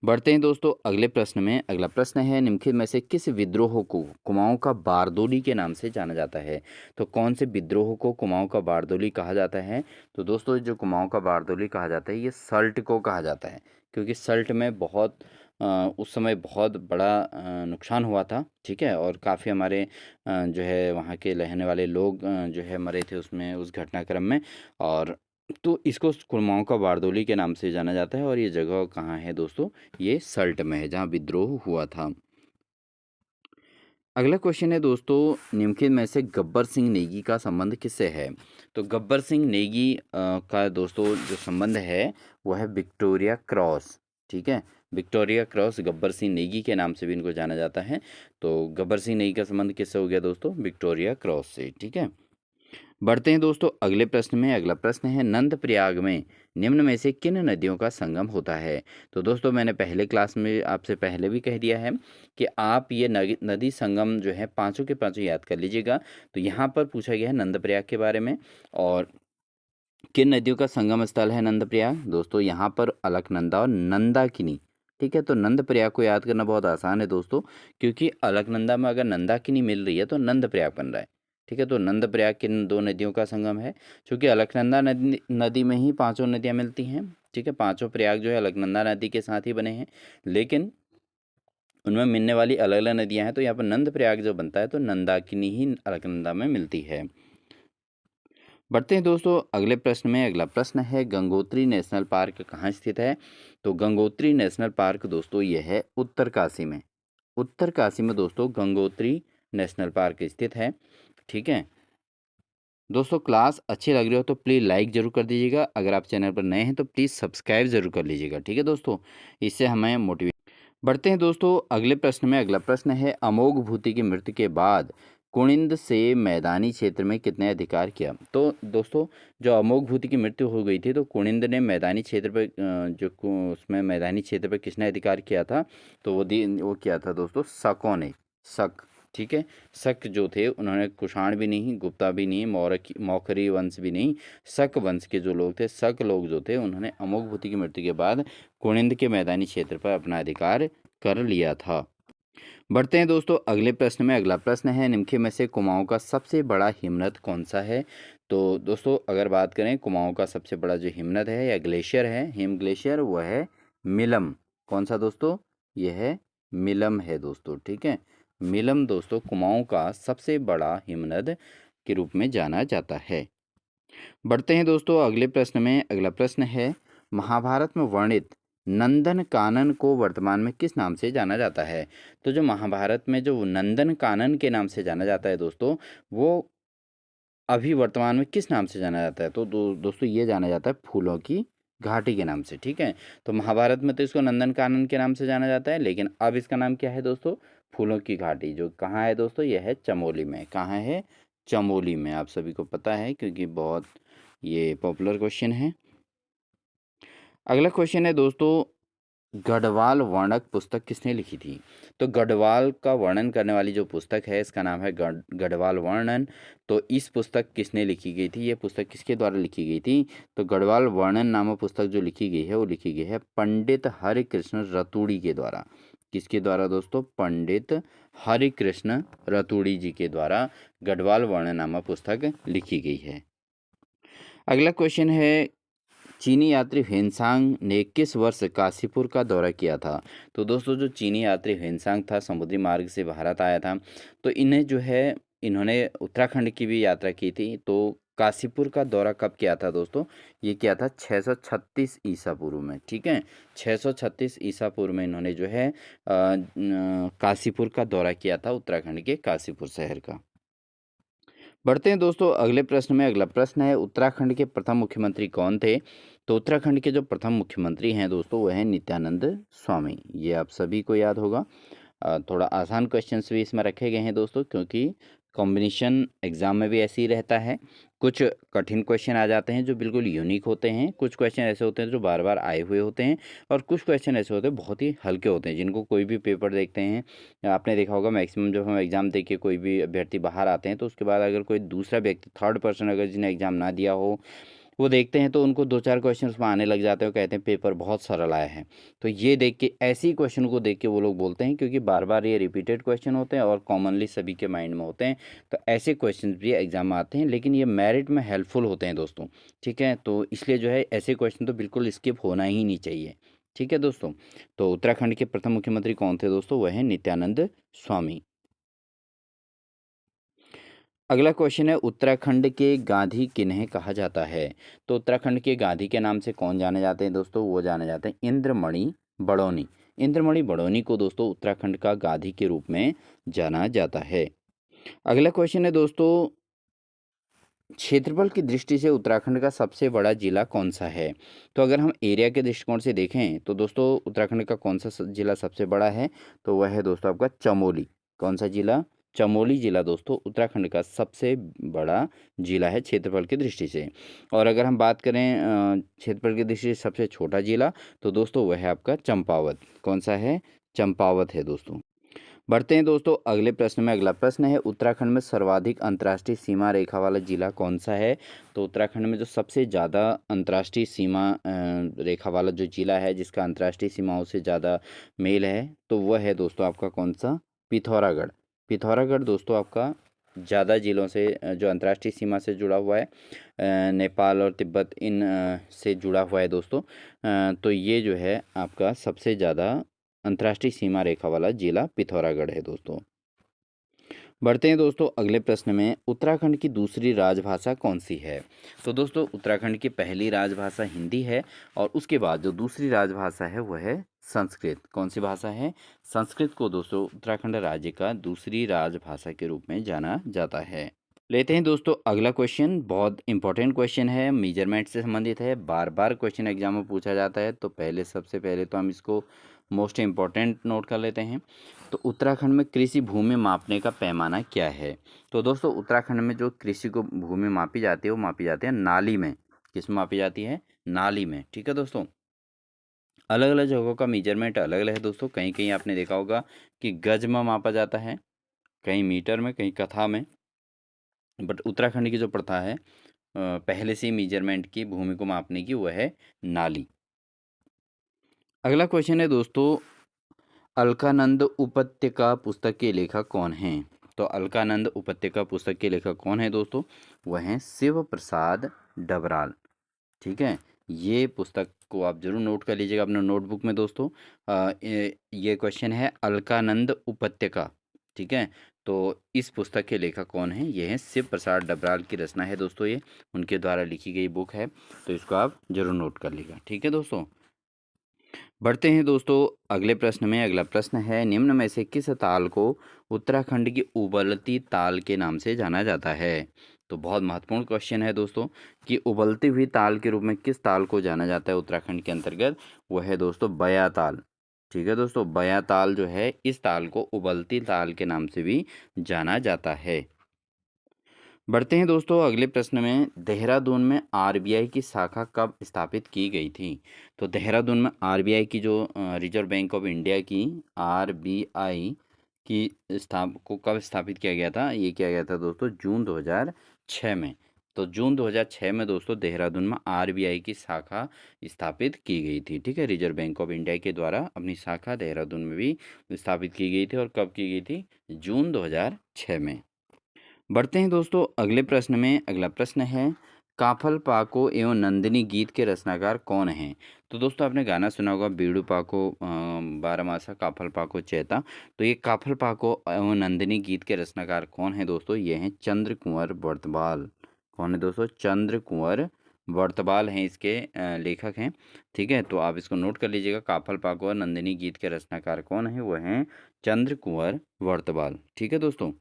बढ़ते हैं दोस्तों अगले प्रश्न में। अगला प्रश्न है, निम्नलिखित में से किस विद्रोह को कुमाऊं का बारदोली के नाम से जाना जाता है? तो कौन से विद्रोह को कुमाऊं का बारदोली कहा जाता है? तो दोस्तों जो कुमाऊं का बारदोली कहा जाता है, ये सल्ट को कहा जाता है, क्योंकि सल्ट में बहुत उस समय बहुत बड़ा नुकसान हुआ था। ठीक है, और काफ़ी हमारे जो है वहाँ के रहने वाले लोग जो है मरे थे उसमें, उस घटनाक्रम में। और तो इसको कुमाऊँ का बारदोली के नाम से जाना जाता है और ये जगह कहाँ है दोस्तों? ये सल्ट में है, जहाँ विद्रोह हुआ था। अगला क्वेश्चन है दोस्तों, निम्नलिखित में से गब्बर सिंह नेगी का संबंध किससे है? तो गब्बर सिंह नेगी का दोस्तों जो संबंध है वो है विक्टोरिया क्रॉस। ठीक है, विक्टोरिया क्रॉस गब्बर सिंह नेगी के नाम से भी इनको जाना जाता है। तो गब्बर सिंह नेगी का संबंध किससे हो गया दोस्तों? विक्टोरिया क्रॉस से। ठीक है, बढ़ते हैं दोस्तों अगले प्रश्न में। अगला प्रश्न है, नंद प्रयाग में निम्न में से किन नदियों का संगम होता है? तो दोस्तों मैंने पहले क्लास में आपसे पहले भी कह दिया है कि आप ये नदी संगम जो है पांचों के पांचों याद कर लीजिएगा। तो यहाँ पर पूछा गया है नंद प्रयाग के बारे में, और किन नदियों का संगम स्थल है नंद प्रयाग? दोस्तों यहाँ पर अलकनंदा और नंदाकिनी। ठीक है, तो नंद प्रयाग को याद करना बहुत आसान है दोस्तों, क्योंकि अलकनंदा में अगर नंदाकिनी मिल रही है तो नंद प्रयाग बन रहा है। ठीक है, तो नंद प्रयाग किन दो नदियों का संगम है? क्योंकि अलकनंदा नदी में ही पांचों नदियां मिलती हैं। ठीक है, पांचों प्रयाग जो है अलकनंदा नदी के साथ ही बने हैं, लेकिन उनमें मिलने वाली अलग अलग नदियां हैं। तो यहाँ पर नंद प्रयाग जो बनता है तो नंदाकिनी ही अलकनंदा में मिलती है। बढ़ते हैं दोस्तों अगले प्रश्न में। अगला प्रश्न है, गंगोत्री नेशनल पार्क कहाँ स्थित है? तो गंगोत्री नेशनल पार्क दोस्तों यह है उत्तरकाशी में। उत्तरकाशी में दोस्तों गंगोत्री नेशनल पार्क स्थित है। ठीक है दोस्तों, क्लास अच्छी लग रही हो तो प्लीज़ लाइक ज़रूर कर दीजिएगा। अगर आप चैनल पर नए हैं तो प्लीज़ सब्सक्राइब ज़रूर कर लीजिएगा। ठीक है दोस्तों, इससे हमें मोटिवेट। बढ़ते हैं दोस्तों अगले प्रश्न में। अगला प्रश्न है, अमोघ भूति की मृत्यु के बाद कुनिंद से मैदानी क्षेत्र में कितने अधिकार किया? तो दोस्तों जो अमोघ भूति की मृत्यु हो गई थी तो कुनिंद ने मैदानी क्षेत्र पर उसमें मैदानी क्षेत्र पर किसने अधिकार किया था? तो वो किया था दोस्तों शकों ने। शक। ठीक है, शक जो थे उन्होंने कुषाण भी नहीं, गुप्ता भी नहीं, मौखरी वंश भी नहीं, शक वंश के जो लोग थे, शक लोग जो थे, उन्होंने अमोघ भूति की मृत्यु के बाद कुनिंद के मैदानी क्षेत्र पर अपना अधिकार कर लिया था। बढ़ते हैं दोस्तों अगले प्रश्न में। अगला प्रश्न है, निम्नलिखित में से कुमाऊं का सबसे बड़ा हिमनद कौन सा है? तो दोस्तों अगर बात करें कुमाऊं का सबसे बड़ा जो हिमनद है या ग्लेशियर है, हिम ग्लेशियर, वह है मिलम। कौन सा दोस्तों? यह है मिलम है दोस्तों। ठीक है, मिलम दोस्तों कुमाऊं का सबसे बड़ा हिमनद के रूप में जाना जाता है। बढ़ते हैं दोस्तों अगले प्रश्न में। अगला प्रश्न है, महाभारत में वर्णित नंदन कानन को वर्तमान में किस नाम से जाना जाता है? तो जो महाभारत में जो नंदन कानन के नाम से जाना जाता है दोस्तों, वो अभी वर्तमान में किस नाम से जाना जाता है? तो दोस्तों ये जाना जाता है फूलों की घाटी के नाम से। ठीक है, तो महाभारत में तो इसको नंदन कानन के नाम से जाना जाता है, लेकिन अब इसका नाम क्या है दोस्तों? फूलों की घाटी, जो कहाँ है दोस्तों? यह है चमोली में। कहाँ है? चमोली में। आप सभी को पता है क्योंकि बहुत ये पॉपुलर क्वेश्चन है। अगला क्वेश्चन है दोस्तों, गढ़वाल वर्णक पुस्तक किसने लिखी थी? तो गढ़वाल का वर्णन करने वाली जो पुस्तक है इसका नाम है गढ़वाल वर्णन। तो इस पुस्तक किसने लिखी गई थी? ये पुस्तक किसके द्वारा लिखी गई थी? तो गढ़वाल वर्णन नामक पुस्तक जो लिखी गई है वो लिखी गई है पंडित हरिकृष्ण रतूड़ी के द्वारा। किसके द्वारा दोस्तों? पंडित हरिकृष्ण रतूड़ी जी के द्वारा गढ़वाल वर्णन नामक पुस्तक लिखी गई है। अगला क्वेश्चन है, चीनी यात्री ह्वेनसांग ने किस वर्ष काशीपुर का दौरा किया था? तो दोस्तों जो चीनी यात्री ह्वेनसांग था, समुद्री मार्ग से भारत आया था। तो इन्हें जो है इन्होंने उत्तराखंड की भी यात्रा की थी। तो काशीपुर का दौरा कब किया था दोस्तों? ये किया था 636 ईसा पूर्व में। ठीक है, 636 ईसा पूर्व में इन्होंने जो है काशीपुर का दौरा किया था, उत्तराखंड के काशीपुर शहर का। बढ़ते हैं दोस्तों अगले प्रश्न में। अगला प्रश्न है, उत्तराखंड के प्रथम मुख्यमंत्री कौन थे? तो उत्तराखंड के जो प्रथम मुख्यमंत्री हैं दोस्तों वह है नित्यानंद स्वामी। ये आप सभी को याद होगा। थोड़ा आसान क्वेश्चंस भी इसमें रखे गए हैं दोस्तों, क्योंकि कॉम्बिनेशन एग्जाम में भी ऐसे ही रहता है। कुछ कठिन क्वेश्चन आ जाते हैं जो बिल्कुल यूनिक होते हैं, कुछ क्वेश्चन ऐसे होते हैं जो बार बार आए हुए होते हैं, और कुछ क्वेश्चन ऐसे होते हैं बहुत ही हल्के होते हैं जिनको कोई भी पेपर देखते हैं। आपने देखा होगा मैक्सिमम जब हम एग्ज़ाम दे के कोई भी अभ्यर्थी बाहर आते हैं तो उसके बाद अगर कोई दूसरा व्यक्ति, थर्ड पर्सन, अगर जिन्हें एग्ज़ाम ना दिया हो, वो देखते हैं तो उनको दो चार क्वेश्चन उसमें आने लग जाते हैं, वो कहते हैं पेपर बहुत सरल आया है। तो ये देख के, ऐसी क्वेश्चन को देख के वो लोग बोलते हैं, क्योंकि बार बार ये रिपीटेड क्वेश्चन होते हैं और कॉमनली सभी के माइंड में होते हैं। तो ऐसे क्वेश्चन भी एग्जाम में आते हैं, लेकिन ये मेरिट में हेल्पफुल होते हैं दोस्तों। ठीक है, तो इसलिए जो है ऐसे क्वेश्चन तो बिल्कुल स्किप होना ही नहीं चाहिए। ठीक है दोस्तों, तो उत्तराखंड के प्रथम मुख्यमंत्री कौन थे दोस्तों? वह है नित्यानंद स्वामी। अगला क्वेश्चन है उत्तराखंड के गांधी किन्हें कहा जाता है। तो उत्तराखंड के गांधी के नाम से कौन जाने जाते हैं दोस्तों, वो जाने जाते हैं इंद्रमणि बड़ौनी। इंद्रमणि बड़ौनी को दोस्तों उत्तराखंड का गांधी के रूप में जाना जाता है। अगला क्वेश्चन है दोस्तों, क्षेत्रफल की दृष्टि से उत्तराखंड का सबसे बड़ा जिला कौन सा है। तो अगर हम एरिया के दृष्टिकोण से देखें तो दोस्तों उत्तराखंड का कौन सा जिला सबसे बड़ा है, तो वह है दोस्तों आपका चमोली। कौन सा जिला, चमोली जिला दोस्तों उत्तराखंड का सबसे बड़ा जिला है क्षेत्रफल की दृष्टि से। और अगर हम बात करें क्षेत्रफल की दृष्टि से सबसे छोटा जिला, तो दोस्तों वह है आपका चंपावत। कौन सा है, चंपावत है दोस्तों। बढ़ते हैं दोस्तों अगले प्रश्न में। अगला प्रश्न है उत्तराखंड में सर्वाधिक अंतर्राष्ट्रीय सीमा रेखा वाला जिला कौन सा है। तो उत्तराखंड में जो सबसे ज़्यादा अंतर्राष्ट्रीय सीमा रेखा वाला जो जिला है, जिसका अंतर्राष्ट्रीय सीमाओं से ज़्यादा मेल है, तो वह है दोस्तों आपका कौन सा, पिथौरागढ़। पिथौरागढ़ दोस्तों आपका ज़्यादा जिलों से जो अंतर्राष्ट्रीय सीमा से जुड़ा हुआ है, नेपाल और तिब्बत इन से जुड़ा हुआ है दोस्तों। तो ये जो है आपका सबसे ज़्यादा अंतर्राष्ट्रीय सीमा रेखा वाला जिला पिथौरागढ़ है दोस्तों। बढ़ते हैं दोस्तों अगले प्रश्न में। उत्तराखंड की दूसरी राजभाषा कौन सी है। तो दोस्तों उत्तराखंड की पहली राजभाषा हिंदी है, और उसके बाद जो दूसरी राजभाषा है वह है संस्कृत। कौन सी भाषा है, संस्कृत को दोस्तों उत्तराखंड राज्य का दूसरी राजभाषा के रूप में जाना जाता है। लेते हैं दोस्तों अगला क्वेश्चन, बहुत इंपॉर्टेंट क्वेश्चन है, मेजरमेंट से संबंधित है, बार बार क्वेश्चन एग्जाम में पूछा जाता है। तो सबसे पहले तो हम इसको मोस्ट इम्पॉर्टेंट नोट कर लेते हैं। तो उत्तराखंड में कृषि भूमि मापने का पैमाना क्या है। तो दोस्तों उत्तराखंड में जो कृषि को भूमि मापी जाती है वो मापी जाती है नाली में। किस में मापी जाती है, नाली में। ठीक है दोस्तों, अलग अलग जगहों का मेजरमेंट अलग अलग है दोस्तों। कहीं कहीं आपने देखा होगा कि गज में मापा जाता है, कहीं मीटर में, कहीं कथा में। बट उत्तराखंड की जो प्रथा है पहले से ही मेजरमेंट की भूमि को मापने की, वह है नाली। अगला क्वेश्चन है दोस्तों, अलकानंद उपत्यका पुस्तक के लेखक कौन हैं। तो अलकानंद उपत्यका पुस्तक के लेखक कौन है दोस्तों, वह हैं शिव प्रसाद डबराल। ठीक है, ये पुस्तक को आप जरूर नोट कर लीजिएगा अपने नोटबुक में दोस्तों। ये क्वेश्चन है अलकानंद उपत्यका। ठीक है, तो इस पुस्तक के लेखक कौन हैं, ये हैं शिव प्रसाद डबराल की रचना है दोस्तों, ये उनके द्वारा लिखी गई बुक है। तो इसको आप जरूर नोट कर लीजिएगा। ठीक है दोस्तों, बढ़ते हैं दोस्तों अगले प्रश्न में। अगला प्रश्न है, निम्न में से किस ताल को उत्तराखंड की उबलती ताल के नाम से जाना जाता है। तो बहुत महत्वपूर्ण क्वेश्चन है दोस्तों कि उबलती हुई ताल के रूप में किस ताल को जाना जाता है उत्तराखंड के अंतर्गत, वह है दोस्तों बया ताल। ठीक है दोस्तों, बया ताल जो है, इस ताल को उबलती ताल के नाम से भी जाना जाता है। बढ़ते हैं दोस्तों अगले प्रश्न में। देहरादून में आरबीआई की शाखा कब स्थापित की गई थी। तो देहरादून में आरबीआई की जो रिजर्व बैंक ऑफ इंडिया की आरबीआई की को कब स्थापित किया गया था, ये किया गया था दोस्तों जून 2006 में। तो जून 2006 में दोस्तों देहरादून में आरबीआई की शाखा स्थापित की गई थी। ठीक है, रिजर्व बैंक ऑफ इंडिया के द्वारा अपनी शाखा देहरादून में भी स्थापित की गई थी, और कब की गई थी, जून 2006 में। बढ़ते हैं दोस्तों अगले प्रश्न में। अगला प्रश्न है, काफल पाको एवं नंदिनी गीत के रचनाकार कौन हैं। तो दोस्तों आपने गाना सुना होगा बीड़ू पाको बारहमासा काफल पाको चैता। तो ये काफल पाको एवं नंदिनी गीत के रचनाकार कौन है दोस्तों, ये हैं चंद्र कुंवर वर्तवाल। कौन है दोस्तों, चंद्र कुंवर वर्तवाल हैं इसके लेखक हैं। ठीक है, तो आप इसको नोट कर लीजिएगा, काफल पाको और नंदिनी गीत के रचनाकार कौन है, वह हैं चंद्र कुंवर वर्तवाल। ठीक है दोस्तों,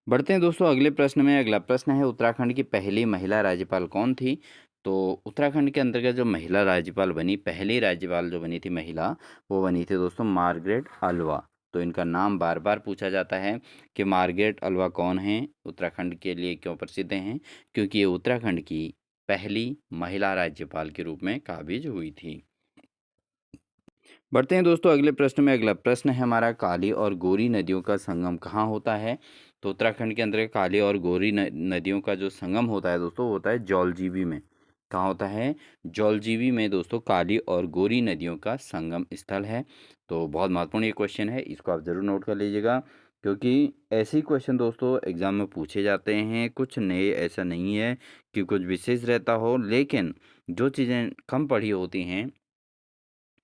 बढ़ते हैं दोस्तों अगले प्रश्न में। अगला प्रश्न है, उत्तराखंड की पहली महिला राज्यपाल कौन थी। तो उत्तराखंड के अंतर्गत जो महिला राज्यपाल बनी, पहली राज्यपाल जो बनी थी महिला, वो बनी थी दोस्तों मार्गरेट अल्वा। तो इनका नाम बार बार पूछा जाता है कि मार्गरेट अल्वा कौन है, उत्तराखंड के लिए क्यों प्रसिद्ध हैं, क्योंकि ये उत्तराखंड की पहली महिला राज्यपाल के रूप में काबिज हुई थी। बढ़ते हैं दोस्तों अगले प्रश्न में। अगला प्रश्न है हमारा, काली और गोरी नदियों का संगम कहाँ होता है। तो उत्तराखंड के अंदर काली और गोरी नदियों का जो संगम होता है दोस्तों, वो होता है जौलजीबी में। कहाँ होता है, जौलजीबी में दोस्तों काली और गोरी नदियों का संगम स्थल है। तो बहुत महत्वपूर्ण ये क्वेश्चन है, इसको आप ज़रूर नोट कर लीजिएगा, क्योंकि ऐसे ही क्वेश्चन दोस्तों एग्जाम में पूछे जाते हैं। कुछ नए ऐसा नहीं है कि कुछ विशेष रहता हो, लेकिन जो चीज़ें कम पढ़ी होती हैं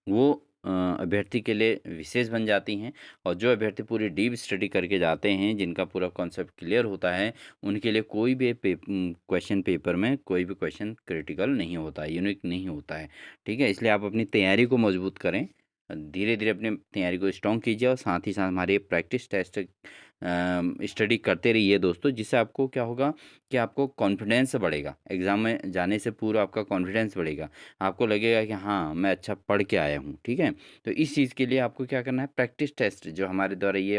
वो अभ्यर्थी के लिए विशेष बन जाती हैं और जो अभ्यर्थी पूरी डीप स्टडी करके जाते हैं, जिनका पूरा कॉन्सेप्ट क्लियर होता है, उनके लिए कोई भी क्वेश्चन पेपर में कोई भी क्वेश्चन क्रिटिकल नहीं होता है, यूनिक नहीं होता है। ठीक है, इसलिए आप अपनी तैयारी को मजबूत करें, धीरे धीरे अपनी तैयारी को स्ट्रॉन्ग कीजिए और साथ ही साथ हमारे प्रैक्टिस टेस्ट स्टडी करते रहिए दोस्तों, जिससे आपको क्या होगा कि आपको कॉन्फिडेंस बढ़ेगा, एग्ज़ाम में जाने से पूर्व आपका कॉन्फिडेंस बढ़ेगा। आपको लगेगा कि हाँ, मैं अच्छा पढ़ के आया हूँ, ठीक है? तो इस चीज़ के लिए आपको क्या करना है, प्रैक्टिस टेस्ट जो हमारे द्वारा ये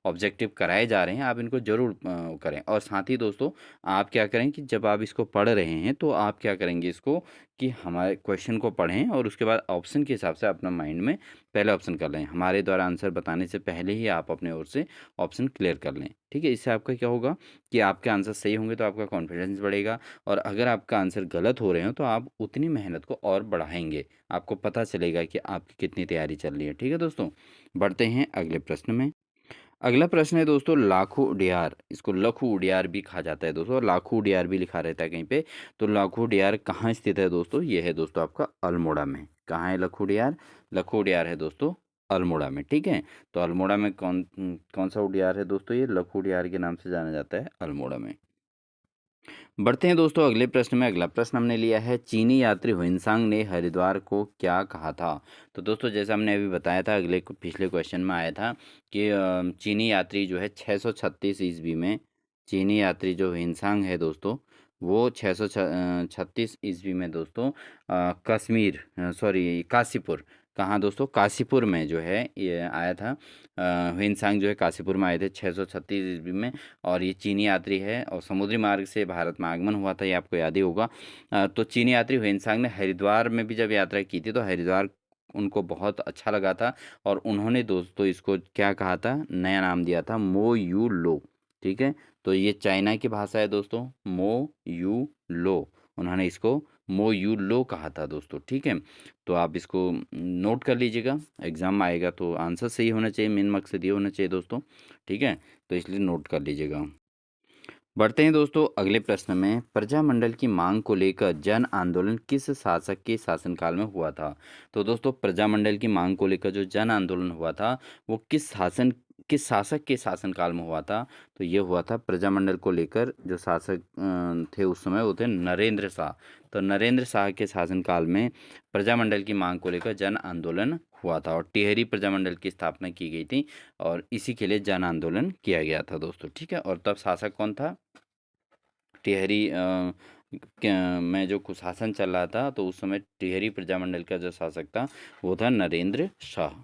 ऑब्जेक्टिव कराए जा रहे हैं, आप इनको ज़रूर करें। और साथ ही दोस्तों, आप क्या करें कि जब आप इसको पढ़ रहे हैं, तो आप क्या करेंगे इसको कि हमारे क्वेश्चन को पढ़ें और उसके बाद ऑप्शन के हिसाब से अपना माइंड में पहले ऑप्शन कर लें। हमारे द्वारा आंसर बताने से पहले ही आप अपने ओर से ऑप्शन क्लियर कर लें, ठीक है? इससे आपका क्या होगा कि आपके आंसर सही होंगे तो आपका कॉन्फिडेंस बढ़ेगा और अगर आपका आंसर गलत हो रहे हो तो आप उतनी मेहनत को और बढ़ाएँगे। आपको पता चलेगा कि आपकी कितनी तैयारी चल रही है, ठीक है दोस्तों? बढ़ते हैं अगले प्रश्न में। अगला प्रश्न है दोस्तों लाखों उडियार, इसको लखू उडियार भी कहा जाता है दोस्तों, लाखों उडियार भी लिखा रहता है कहीं पे। तो लाखों उडियार कहाँ स्थित है दोस्तों? ये है दोस्तों आपका अल्मोड़ा में। कहाँ है लखू उडियार? लखू उडियार है दोस्तों अल्मोड़ा में, ठीक है? तो अल्मोड़ा में कौन सा उडियार है दोस्तों? ये लखू उडियार के नाम से जाना जाता है अल्मोड़ा में। बढ़ते हैं दोस्तों अगले प्रश्न में। अगला प्रश्न हमने लिया है चीनी यात्री हुइनसांग ने हरिद्वार को क्या कहा था? तो दोस्तों जैसा हमने अभी बताया था, पिछले क्वेश्चन में आया था कि चीनी यात्री जो है 636 ईस्वी में, चीनी यात्री जो हुइनसांग है दोस्तों, वो 636 ईस्वी में दोस्तों कश्मीर, सॉरी काशीपुर, कहाँ दोस्तों? काशीपुर में जो है ये आया था। हुइनसांग जो है काशीपुर में आए थे 636 ईस्वी में और ये चीनी यात्री है और समुद्री मार्ग से भारत में आगमन हुआ था, ये आपको याद ही होगा। तो चीनी यात्री हुइनसांग ने हरिद्वार में भी जब यात्रा की थी तो हरिद्वार उनको बहुत अच्छा लगा था और उन्होंने दोस्तों इसको क्या कहा था, नया नाम दिया था मो यू लो, ठीक है? तो ये चाइना की भाषा है दोस्तों, मो यू लो, उन्होंने इसको मो यू लो कहा था दोस्तों, ठीक है? तो आप इसको नोट कर लीजिएगा, एग्जाम में आएगा तो आंसर सही होना चाहिए, मेन मकसद ये होना चाहिए दोस्तों, ठीक है? तो इसलिए नोट कर लीजिएगा। बढ़ते हैं दोस्तों अगले प्रश्न में। प्रजामंडल की मांग को लेकर जन आंदोलन किस शासक के शासनकाल में हुआ था? तो दोस्तों प्रजामंडल की मांग को लेकर जो जन आंदोलन हुआ था वो किस शासक के शासनकाल में हुआ था? तो ये हुआ था प्रजामंडल को लेकर, जो शासक थे उस समय वो थे नरेंद्र शाह। तो नरेंद्र शाह के शासनकाल में प्रजामंडल की मांग को लेकर जन आंदोलन हुआ था और टिहरी प्रजामंडल की स्थापना की गई थी और इसी के लिए जन आंदोलन किया गया था दोस्तों, ठीक है? और तब शासक कौन था? टिहरी में जो कुशासन चल रहा था तो उस समय टिहरी प्रजामंडल का जो शासक था वो था नरेंद्र शाह।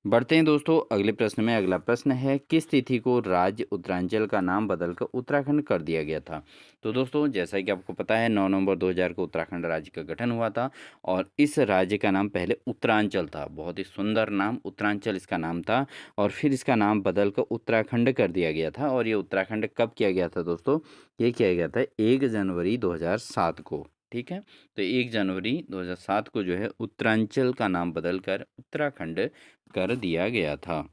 बढ़ते हैं दोस्तों अगले प्रश्न में। अगला प्रश्न है किस तिथि को राज्य उत्तरांचल का नाम बदलकर उत्तराखंड कर दिया गया था? तो दोस्तों जैसा कि आपको पता है 9 नवंबर 2000 को उत्तराखंड राज्य का गठन हुआ था और इस राज्य का नाम पहले उत्तरांचल था, बहुत ही सुंदर नाम, उत्तरांचल इसका नाम था और फिर इसका नाम बदलकर उत्तराखंड कर दिया गया था। और ये उत्तराखंड कब किया गया था दोस्तों? ये किया गया था 1 जनवरी 2007 को, ठीक है? तो 1 जनवरी 2007 को जो है उत्तरांचल का नाम बदलकर उत्तराखंड कर दिया गया था।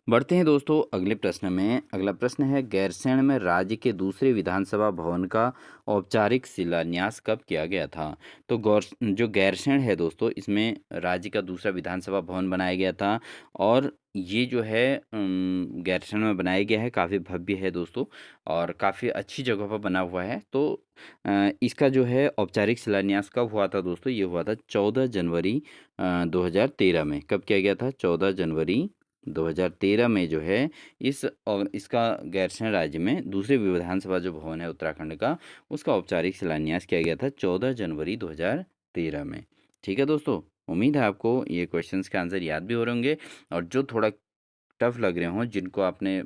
बढ़ते हैं दोस्तों अगले प्रश्न में। अगला प्रश्न है गैरसैंण में राज्य के दूसरे विधानसभा भवन का औपचारिक शिलान्यास कब किया गया था? तो जो गैरसैंण है दोस्तों, इसमें राज्य का दूसरा विधानसभा भवन बनाया गया था और ये जो है गैरसैंण में बनाया गया है, काफ़ी भव्य है दोस्तों और काफ़ी अच्छी जगह पर बना हुआ है। तो इसका जो है औपचारिक शिलान्यास कब हुआ था दोस्तों? ये हुआ था 14 जनवरी 2013 में। कब किया गया था? 14 जनवरी 2013 में जो है इस और इसका गैरसैंण राज्य में दूसरे विधानसभा जो भवन है उत्तराखंड का, उसका औपचारिक शिलान्यास किया गया था 14 जनवरी 2013 में, ठीक है दोस्तों? उम्मीद है आपको ये क्वेश्चंस के आंसर याद भी हो रहे होंगे और जो थोड़ा टफ लग रहे हों, जिनको आपने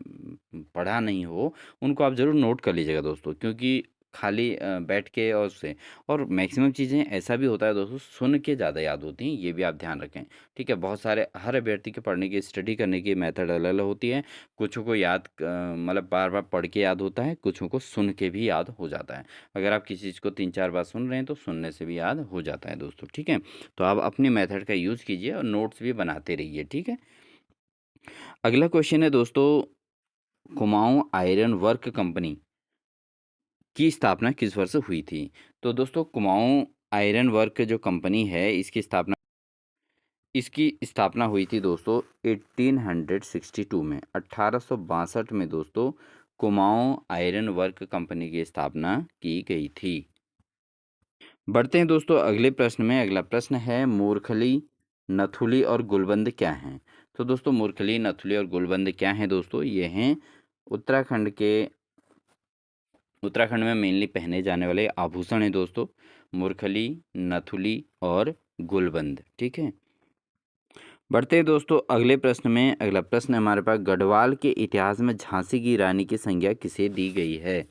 पढ़ा नहीं हो, उनको आप ज़रूर नोट कर लीजिएगा दोस्तों, क्योंकि खाली बैठ के और से और मैक्सिमम चीज़ें ऐसा भी होता है दोस्तों, सुन के ज़्यादा याद होती हैं, ये भी आप ध्यान रखें, ठीक है? बहुत सारे हर अभ्यर्थी के पढ़ने की, स्टडी करने की मेथड अलग-अलग होती है। कुछों को मतलब बार-बार पढ़ के याद होता है, कुछों को सुन के भी याद हो जाता है। अगर आप किसी चीज़ को 3-4 बार सुन रहे हैं, तो सुनने से भी याद हो जाता है दोस्तों, ठीक है? तो आप अपनी मेथड का यूज़ कीजिए और नोट्स भी बनाते रहिए, ठीक है? अगला क्वेश्चन है दोस्तों कुमाऊं आयरन वर्क कंपनी की स्थापना किस वर्ष हुई थी? तो दोस्तों कुमाऊं आयरन वर्क जो कंपनी है इसकी स्थापना इसकी स्थापना हुई थी दोस्तों 1862 में, 1862 में दोस्तों कुमाऊं आयरन वर्क कंपनी की स्थापना की गई थी। बढ़ते हैं दोस्तों अगले प्रश्न में। अगला प्रश्न है मूर्खली, नथुली और गुलबंद क्या हैं? तो दोस्तों मूर्खली, नथुली और गुलबंद क्या हैं दोस्तों? ये हैं उत्तराखंड में मेनली पहने जाने वाले आभूषण हैं दोस्तों। मूर्खली, नथुली और गुलबंद, ठीक है। बढ़ते हैं दोस्तों अगले प्रश्न में। अगला प्रश्न हमारे पास, गढ़वाल के इतिहास में झांसी की रानी की संज्ञा किसे दी गई है?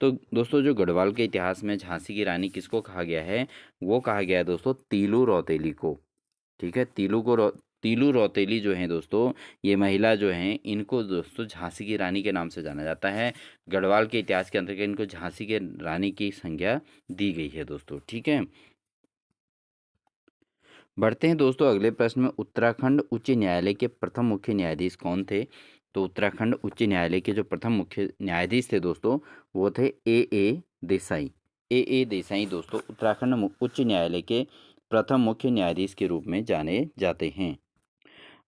तो दोस्तों जो गढ़वाल के इतिहास में झांसी की रानी किसको कहा गया है? वो कहा गया है दोस्तों तीलू रौतेली को, ठीक है। तीलू रौतेली जो हैं दोस्तों, ये महिला जो हैं, इनको दोस्तों झांसी की रानी के नाम से जाना जाता है। गढ़वाल के इतिहास के अंतर्गत इनको झांसी के रानी की संज्ञा दी गई है दोस्तों, ठीक है। बढ़ते हैं दोस्तों अगले प्रश्न में। उत्तराखंड उच्च न्यायालय के प्रथम मुख्य न्यायाधीश कौन थे? तो उत्तराखंड उच्च न्यायालय के जो प्रथम मुख्य न्यायाधीश थे दोस्तों, वो थे ए देसाई। ए देसाई दोस्तों उत्तराखंड उच्च न्यायालय के प्रथम मुख्य न्यायाधीश के रूप में जाने जाते हैं।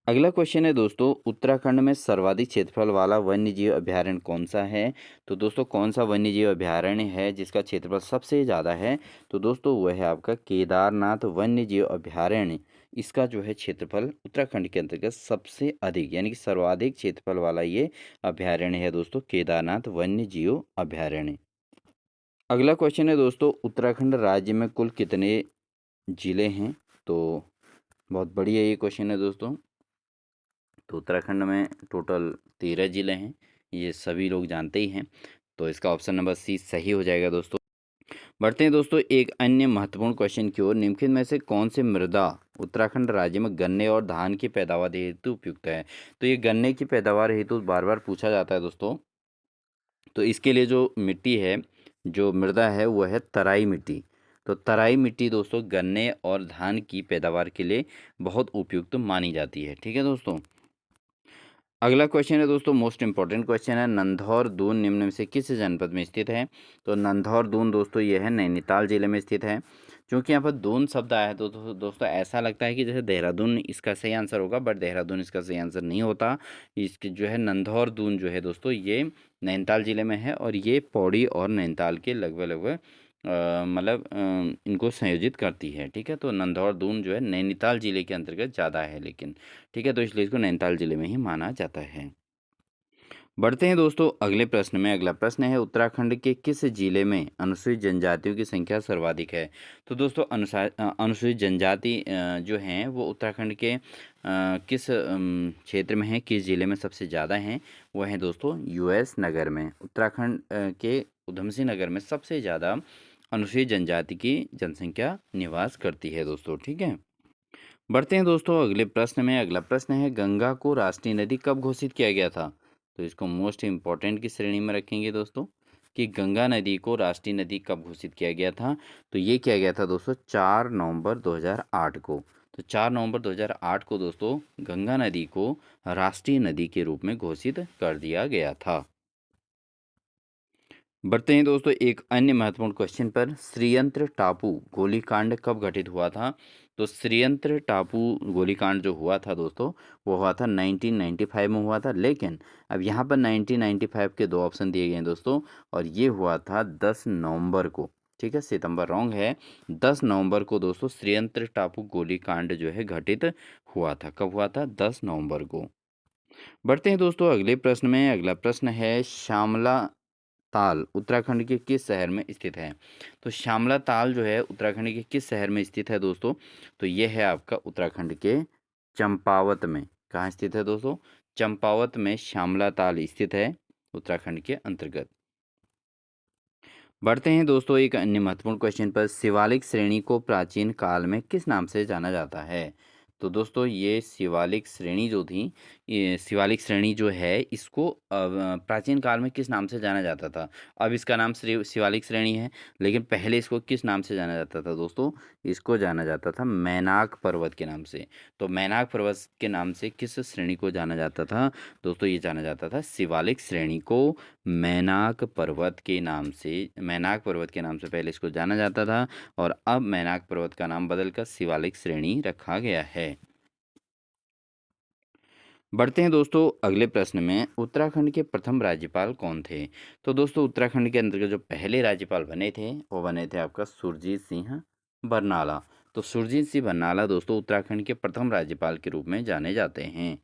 अगला क्वेश्चन है दोस्तों, उत्तराखंड में सर्वाधिक क्षेत्रफल वाला वन्यजीव अभयारण्य कौन सा है? तो दोस्तों कौन सा वन्यजीव अभयारण्य है जिसका क्षेत्रफल सबसे ज़्यादा है? तो दोस्तों वह है आपका केदारनाथ वन्यजीव अभयारण्य। इसका जो है क्षेत्रफल उत्तराखंड के अंतर्गत सबसे अधिक यानी कि सर्वाधिक क्षेत्रफल वाला ये अभयारण्य है दोस्तों, केदारनाथ वन्यजीव अभयारण्य। अगला क्वेश्चन है दोस्तों, उत्तराखंड राज्य में कुल कितने जिले हैं? तो बहुत बढ़िया ये क्वेश्चन है दोस्तों। तो उत्तराखंड में टोटल 13 ज़िले हैं, ये सभी लोग जानते ही हैं। तो इसका ऑप्शन नंबर सी सही हो जाएगा दोस्तों। बढ़ते हैं दोस्तों एक अन्य महत्वपूर्ण क्वेश्चन की ओर। निम्नलिखित में से कौन से मृदा उत्तराखंड राज्य में गन्ने और धान की पैदावार हेतु उपयुक्त है? तो ये गन्ने की पैदावार हेतु बार बार पूछा जाता है दोस्तों। तो इसके लिए जो मिट्टी है, जो मृदा है, वो है तराई मिट्टी। तो तराई मिट्टी दोस्तों गन्ने और धान की पैदावार के लिए बहुत उपयुक्त मानी जाती है, ठीक है दोस्तों। अगला क्वेश्चन है दोस्तों मोस्ट इंपॉर्टेंट क्वेश्चन है, नंधौर दून निम्न में से किस जनपद में स्थित है? तो नंधौर दून दोस्तों ये है नैनीताल जिले में स्थित है। क्योंकि यहाँ पर दून शब्द आया है तो दोस्तों ऐसा लगता है कि जैसे देहरादून इसका सही आंसर होगा, बट देहरादून इसका सही आंसर नहीं होता। इसकी जो है नंधौर दून जो है दोस्तों ये नैनीताल जिले में है, और ये पौड़ी और नैनीताल के लगभग लगभग मतलब इनको संयोजित करती है, ठीक है। तो नंधौर दून जो है नैनीताल जिले के अंतर्गत ज़्यादा है, लेकिन ठीक है, तो इसलिए इसको नैनीताल जिले में ही माना जाता है। बढ़ते हैं दोस्तों अगले प्रश्न में। अगला प्रश्न है, उत्तराखंड के किस जिले में अनुसूचित जनजातियों की संख्या सर्वाधिक है? तो दोस्तों अनुसूचित जनजाति जो हैं वो उत्तराखंड के किस क्षेत्र में है, किस जिले में सबसे ज़्यादा हैं? वो हैं दोस्तों यूएस नगर में। उत्तराखंड के उधमसिंह नगर में सबसे ज़्यादा अनुसूचित जनजाति की जनसंख्या निवास करती है दोस्तों, ठीक है। बढ़ते हैं दोस्तों अगले प्रश्न में। अगला प्रश्न है, गंगा को राष्ट्रीय नदी कब घोषित किया गया था? तो इसको मोस्ट इम्पॉर्टेंट की श्रेणी में रखेंगे दोस्तों, कि गंगा नदी को राष्ट्रीय नदी कब घोषित किया गया था? तो ये किया गया था दोस्तों 4 नवंबर 2008 को। तो 4 नवंबर 2008 को दोस्तों गंगा नदी को राष्ट्रीय नदी के रूप में घोषित कर दिया गया था। बढ़ते हैं दोस्तों एक अन्य महत्वपूर्ण क्वेश्चन पर, श्रीयंत्र टापू गोलीकांड कब घटित हुआ था? तो श्रीयंत्र टापू गोलीकांड जो हुआ था दोस्तों, वो हुआ था 1995 में हुआ था। लेकिन अब यहाँ पर 1995 के दो ऑप्शन दिए गए हैं दोस्तों, और ये हुआ था 10 नवंबर को, ठीक है। सितंबर रॉन्ग है, 10 नवंबर को दोस्तों श्रीयंत्र टापू गोलीकांड जो है घटित हुआ था। कब हुआ था? 10 नवंबर को। बढ़ते हैं दोस्तों अगले प्रश्न में। अगला प्रश्न है, श्यामला ताल उत्तराखंड के किस शहर में स्थित है? तो श्यामला ताल जो है उत्तराखंड के किस शहर में स्थित है दोस्तों? तो ये है आपका उत्तराखंड के चंपावत में। कहाँ स्थित है दोस्तों? चंपावत में श्यामला ताल स्थित है उत्तराखंड के अंतर्गत। बढ़ते हैं दोस्तों एक अन्य महत्वपूर्ण क्वेश्चन पर, शिवालिक श्रेणी को प्राचीन काल में किस नाम से जाना जाता है? तो दोस्तों ये शिवालिक श्रेणी जो थी, ये शिवालिक श्रेणी जो है इसको प्राचीन काल में किस नाम से जाना जाता था? अब इसका नाम शिवालिक श्रेणी है, लेकिन पहले इसको किस नाम से जाना जाता था दोस्तों? इसको जाना जाता था मैनाक पर्वत के नाम से। तो मैनाक पर्वत के नाम से किस श्रेणी को जाना जाता था दोस्तों? ये जाना जाता था शिवालिक श्रेणी को मैनाक पर्वत के नाम से पहले इसको जाना जाता था, और अब मैनाक पर्वत का नाम बदलकर शिवालिक श्रेणी रखा गया है। बढ़ते हैं दोस्तों अगले प्रश्न में। उत्तराखंड के प्रथम राज्यपाल कौन थे? तो दोस्तों उत्तराखंड के अंतर्गत जो पहले राज्यपाल बने थे वो बने थे आपका सुरजीत सिंह बरनाला। तो सुरजीत सिंह बरनाला दोस्तों उत्तराखंड के प्रथम राज्यपाल के रूप में जाने जाते हैं।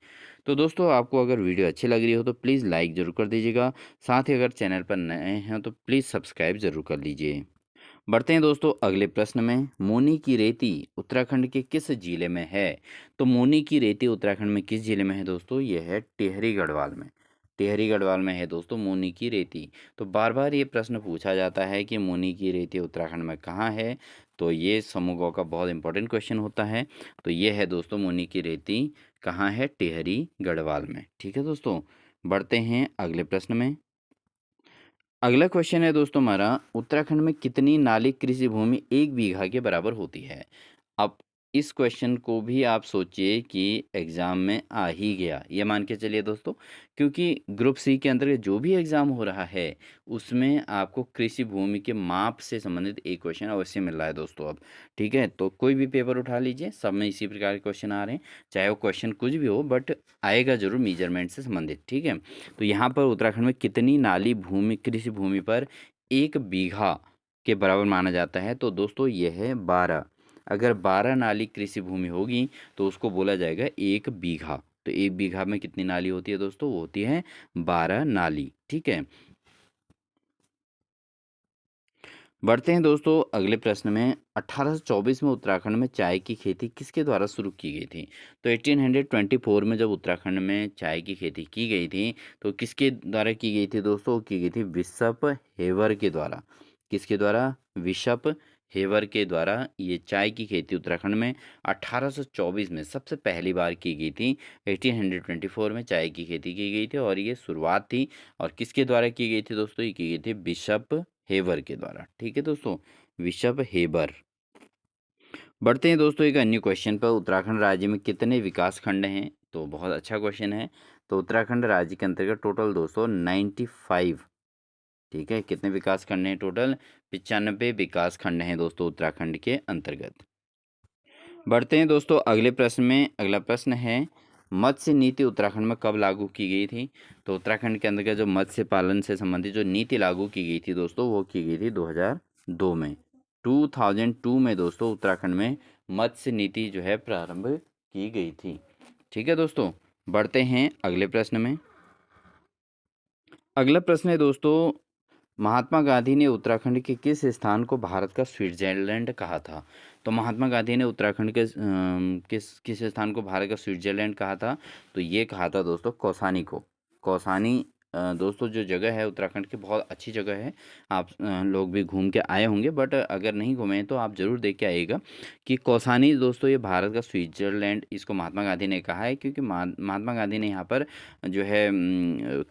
तो दोस्तों आपको अगर वीडियो अच्छी लग रही हो तो प्लीज़ लाइक ज़रूर कर दीजिएगा। साथ ही अगर चैनल पर नए हैं तो प्लीज़ सब्सक्राइब ज़रूर कर लीजिए। बढ़ते हैं दोस्तों अगले प्रश्न में। मोनी की रेती उत्तराखंड के किस जिले में है? तो मोनी की रेती उत्तराखंड में किस जिले में है दोस्तों? ये है टिहरी गढ़वाल में। टिहरी गढ़वाल में है दोस्तों मोनी की रेती। तो बार बार ये प्रश्न पूछा जाता है कि मोनी की रेती उत्तराखंड में कहाँ है। तो ये समूह का बहुत इंपॉर्टेंट क्वेश्चन होता है। तो ये है दोस्तों मोनी की रेती कहाँ है? टिहरी गढ़वाल में। ठीक है दोस्तों, बढ़ते हैं अगले प्रश्न में। अगला क्वेश्चन है दोस्तों हमारा, उत्तराखंड में कितनी नाली कृषि भूमि 1 बीघा के बराबर होती है? अब इस क्वेश्चन को भी आप सोचिए कि एग्ज़ाम में आ ही गया, ये मान के चलिए दोस्तों, क्योंकि ग्रुप सी के अंतर्गत जो भी एग्ज़ाम हो रहा है, उसमें आपको कृषि भूमि के माप से संबंधित एक क्वेश्चन अवश्य मिल रहा है दोस्तों अब। ठीक है? तो कोई भी पेपर उठा लीजिए, सब में इसी प्रकार के क्वेश्चन आ रहे हैं, चाहे वो क्वेश्चन कुछ भी हो बट आएगा ज़रूर मेजरमेंट से संबंधित। ठीक है? तो यहाँ पर उत्तराखंड में कितनी नाली भूमि कृषि भूमि पर 1 बीघा के बराबर माना जाता है? तो दोस्तों ये है 12। अगर 12 नाली कृषि भूमि होगी तो उसको बोला जाएगा 1 बीघा। तो 1 बीघा में कितनी नाली होती है दोस्तों? वो होती है 12 नाली। ठीक है? बढ़ते हैं दोस्तों अगले प्रश्न में। 1824 में उत्तराखंड में चाय की खेती किसके द्वारा शुरू की गई थी? तो 1824 में जब उत्तराखंड में चाय की खेती की गई थी तो किसके द्वारा की गई थी दोस्तों? की गई थी बिशप हेवर के द्वारा। किसके द्वारा? बिशप हेवर के द्वारा ये चाय की खेती उत्तराखंड में 1824 में सबसे पहली बार की गई थी। 1824 में चाय की खेती की गई थी और ये शुरुआत थी। और किसके द्वारा की गई थी दोस्तों? ये की गई थी बिशप हेबर के द्वारा। ठीक है दोस्तों, बिशप हेबर। बढ़ते हैं दोस्तों एक अन्य क्वेश्चन पर। उत्तराखंड राज्य में कितने विकास खंड हैं? तो बहुत अच्छा क्वेश्चन है। तो उत्तराखंड राज्य के अंतर्गत टोटल दोस्तों 95। ठीक है, कितने विकास खंड हैं टोटल? 95 विकास खंड हैं दोस्तों उत्तराखंड के अंतर्गत। बढ़ते हैं दोस्तों अगले प्रश्न में। अगला प्रश्न है, मत्स्य नीति उत्तराखंड में कब लागू की गई थी? तो उत्तराखंड के अंतर्गत जो मत्स्य पालन से संबंधित जो नीति लागू की गई थी दोस्तों वो की गई थी 2002 में। 2002 में दोस्तों उत्तराखंड में मत्स्य नीति जो है प्रारंभ की गई थी। ठीक है दोस्तों, बढ़ते हैं अगले प्रश्न में। अगला प्रश्न है दोस्तों, महात्मा गांधी ने उत्तराखंड के किस स्थान को भारत का स्विट्जरलैंड कहा था? तो महात्मा गांधी ने उत्तराखंड के किस किस स्थान को भारत का स्विट्जरलैंड कहा था? तो ये कहा था दोस्तों कौसानी को। कौसानी दोस्तों जो जगह है उत्तराखंड की बहुत अच्छी जगह है। आप लोग भी घूम के आए होंगे बट अगर नहीं घूमे हैं तो आप ज़रूर देख के आइएगा कि कौसानी दोस्तों ये भारत का स्विट्जरलैंड इसको महात्मा गांधी ने कहा है, क्योंकि महात्मा गांधी ने यहाँ पर जो है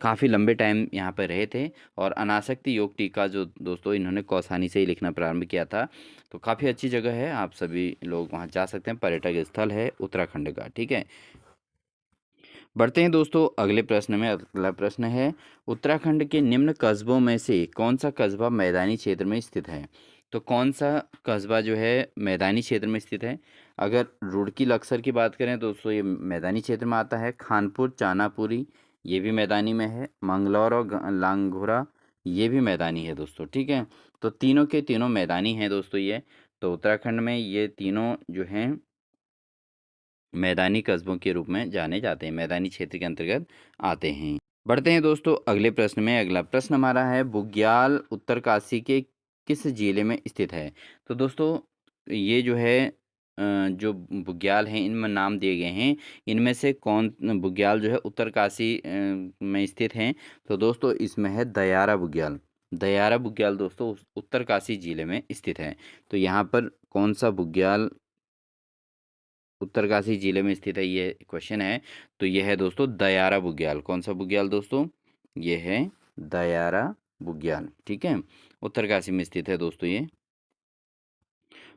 काफ़ी लंबे टाइम यहाँ पर रहे थे। और अनासक्ति योग टीका जो दोस्तों इन्होंने कौसानी से ही लिखना प्रारंभ किया था। तो काफ़ी अच्छी जगह है, आप सभी लोग वहाँ जा सकते हैं, पर्यटक स्थल है उत्तराखंड का। ठीक है, बढ़ते हैं दोस्तों अगले प्रश्न में। अगला प्रश्न है, उत्तराखंड के निम्न कस्बों में से कौन सा कस्बा मैदानी क्षेत्र में स्थित है? तो कौन सा कस्बा जो है मैदानी क्षेत्र में स्थित है? अगर रुड़की लक्सर की बात करें तो दोस्तों ये मैदानी क्षेत्र में आता है। खानपुर चानापुरी ये भी मैदानी में है। मंगलौर और लांघोरा ये भी मैदानी है दोस्तों। ठीक है, तो तीनों के तीनों मैदानी हैं दोस्तों ये। तो उत्तराखंड में ये तीनों जो हैं मैदानी कस्बों के रूप में जाने जाते हैं, मैदानी क्षेत्र के अंतर्गत आते हैं। बढ़ते हैं दोस्तों अगले प्रश्न में। अगला प्रश्न हमारा है, बुग्याल उत्तरकाशी के किस जिले में स्थित है? तो दोस्तों ये जो है जो बुग्याल हैं इनमें नाम दिए गए हैं, इनमें से कौन बुग्याल जो है उत्तरकाशी में स्थित हैं? तो दोस्तों इसमें है दयारा बुग्याल। दयारा बुग्याल दोस्तों उत्तरकाशी जिले में स्थित है। तो यहाँ पर कौन सा बुग्याल उत्तरकाशी जिले में स्थित है, ये क्वेश्चन है। तो ये है दोस्तों दयारा बुग्याल। कौन सा बुग्याल दोस्तों? ये है दयारा बुग्याल। ठीक है, उत्तरकाशी में स्थित है दोस्तों ये।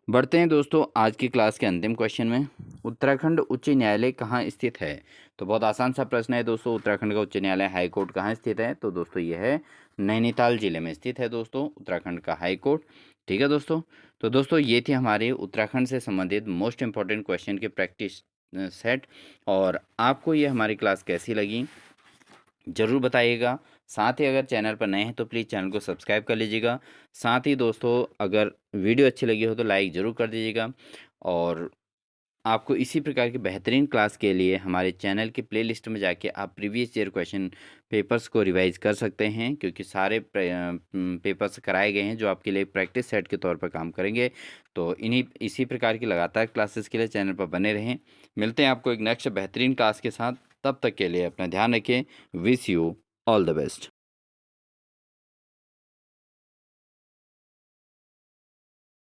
बढ़ते हैं दोस्तों आज की क्लास के अंतिम क्वेश्चन में। उत्तराखंड उच्च न्यायालय कहाँ स्थित है? तो बहुत आसान सा प्रश्न है दोस्तों, उत्तराखंड का उच्च न्यायालय हाई कोर्ट कहाँ स्थित है? तो दोस्तों ये है नैनीताल जिले में स्थित है दोस्तों उत्तराखंड का हाई कोर्ट। ठीक है दोस्तों, तो दोस्तों ये थी हमारे उत्तराखंड से संबंधित मोस्ट इंपॉर्टेंट क्वेश्चन की प्रैक्टिस सेट। और आपको ये हमारी क्लास कैसी लगी ज़रूर बताइएगा। साथ ही अगर चैनल पर नए हैं तो प्लीज़ चैनल को सब्सक्राइब कर लीजिएगा। साथ ही दोस्तों अगर वीडियो अच्छी लगी हो तो लाइक ज़रूर कर दीजिएगा। और आपको इसी प्रकार की बेहतरीन क्लास के लिए हमारे चैनल की प्लेलिस्ट में जाके आप प्रीवियस ईयर क्वेश्चन पेपर्स को रिवाइज कर सकते हैं, क्योंकि सारे पेपर्स कराए गए हैं जो आपके लिए प्रैक्टिस सेट के तौर पर काम करेंगे। तो इसी प्रकार की लगातार क्लासेस के लिए चैनल पर बने रहें। मिलते हैं आपको एक नेक्स्ट बेहतरीन क्लास के साथ। तब तक के लिए अपना ध्यान रखें। Wish you all the best.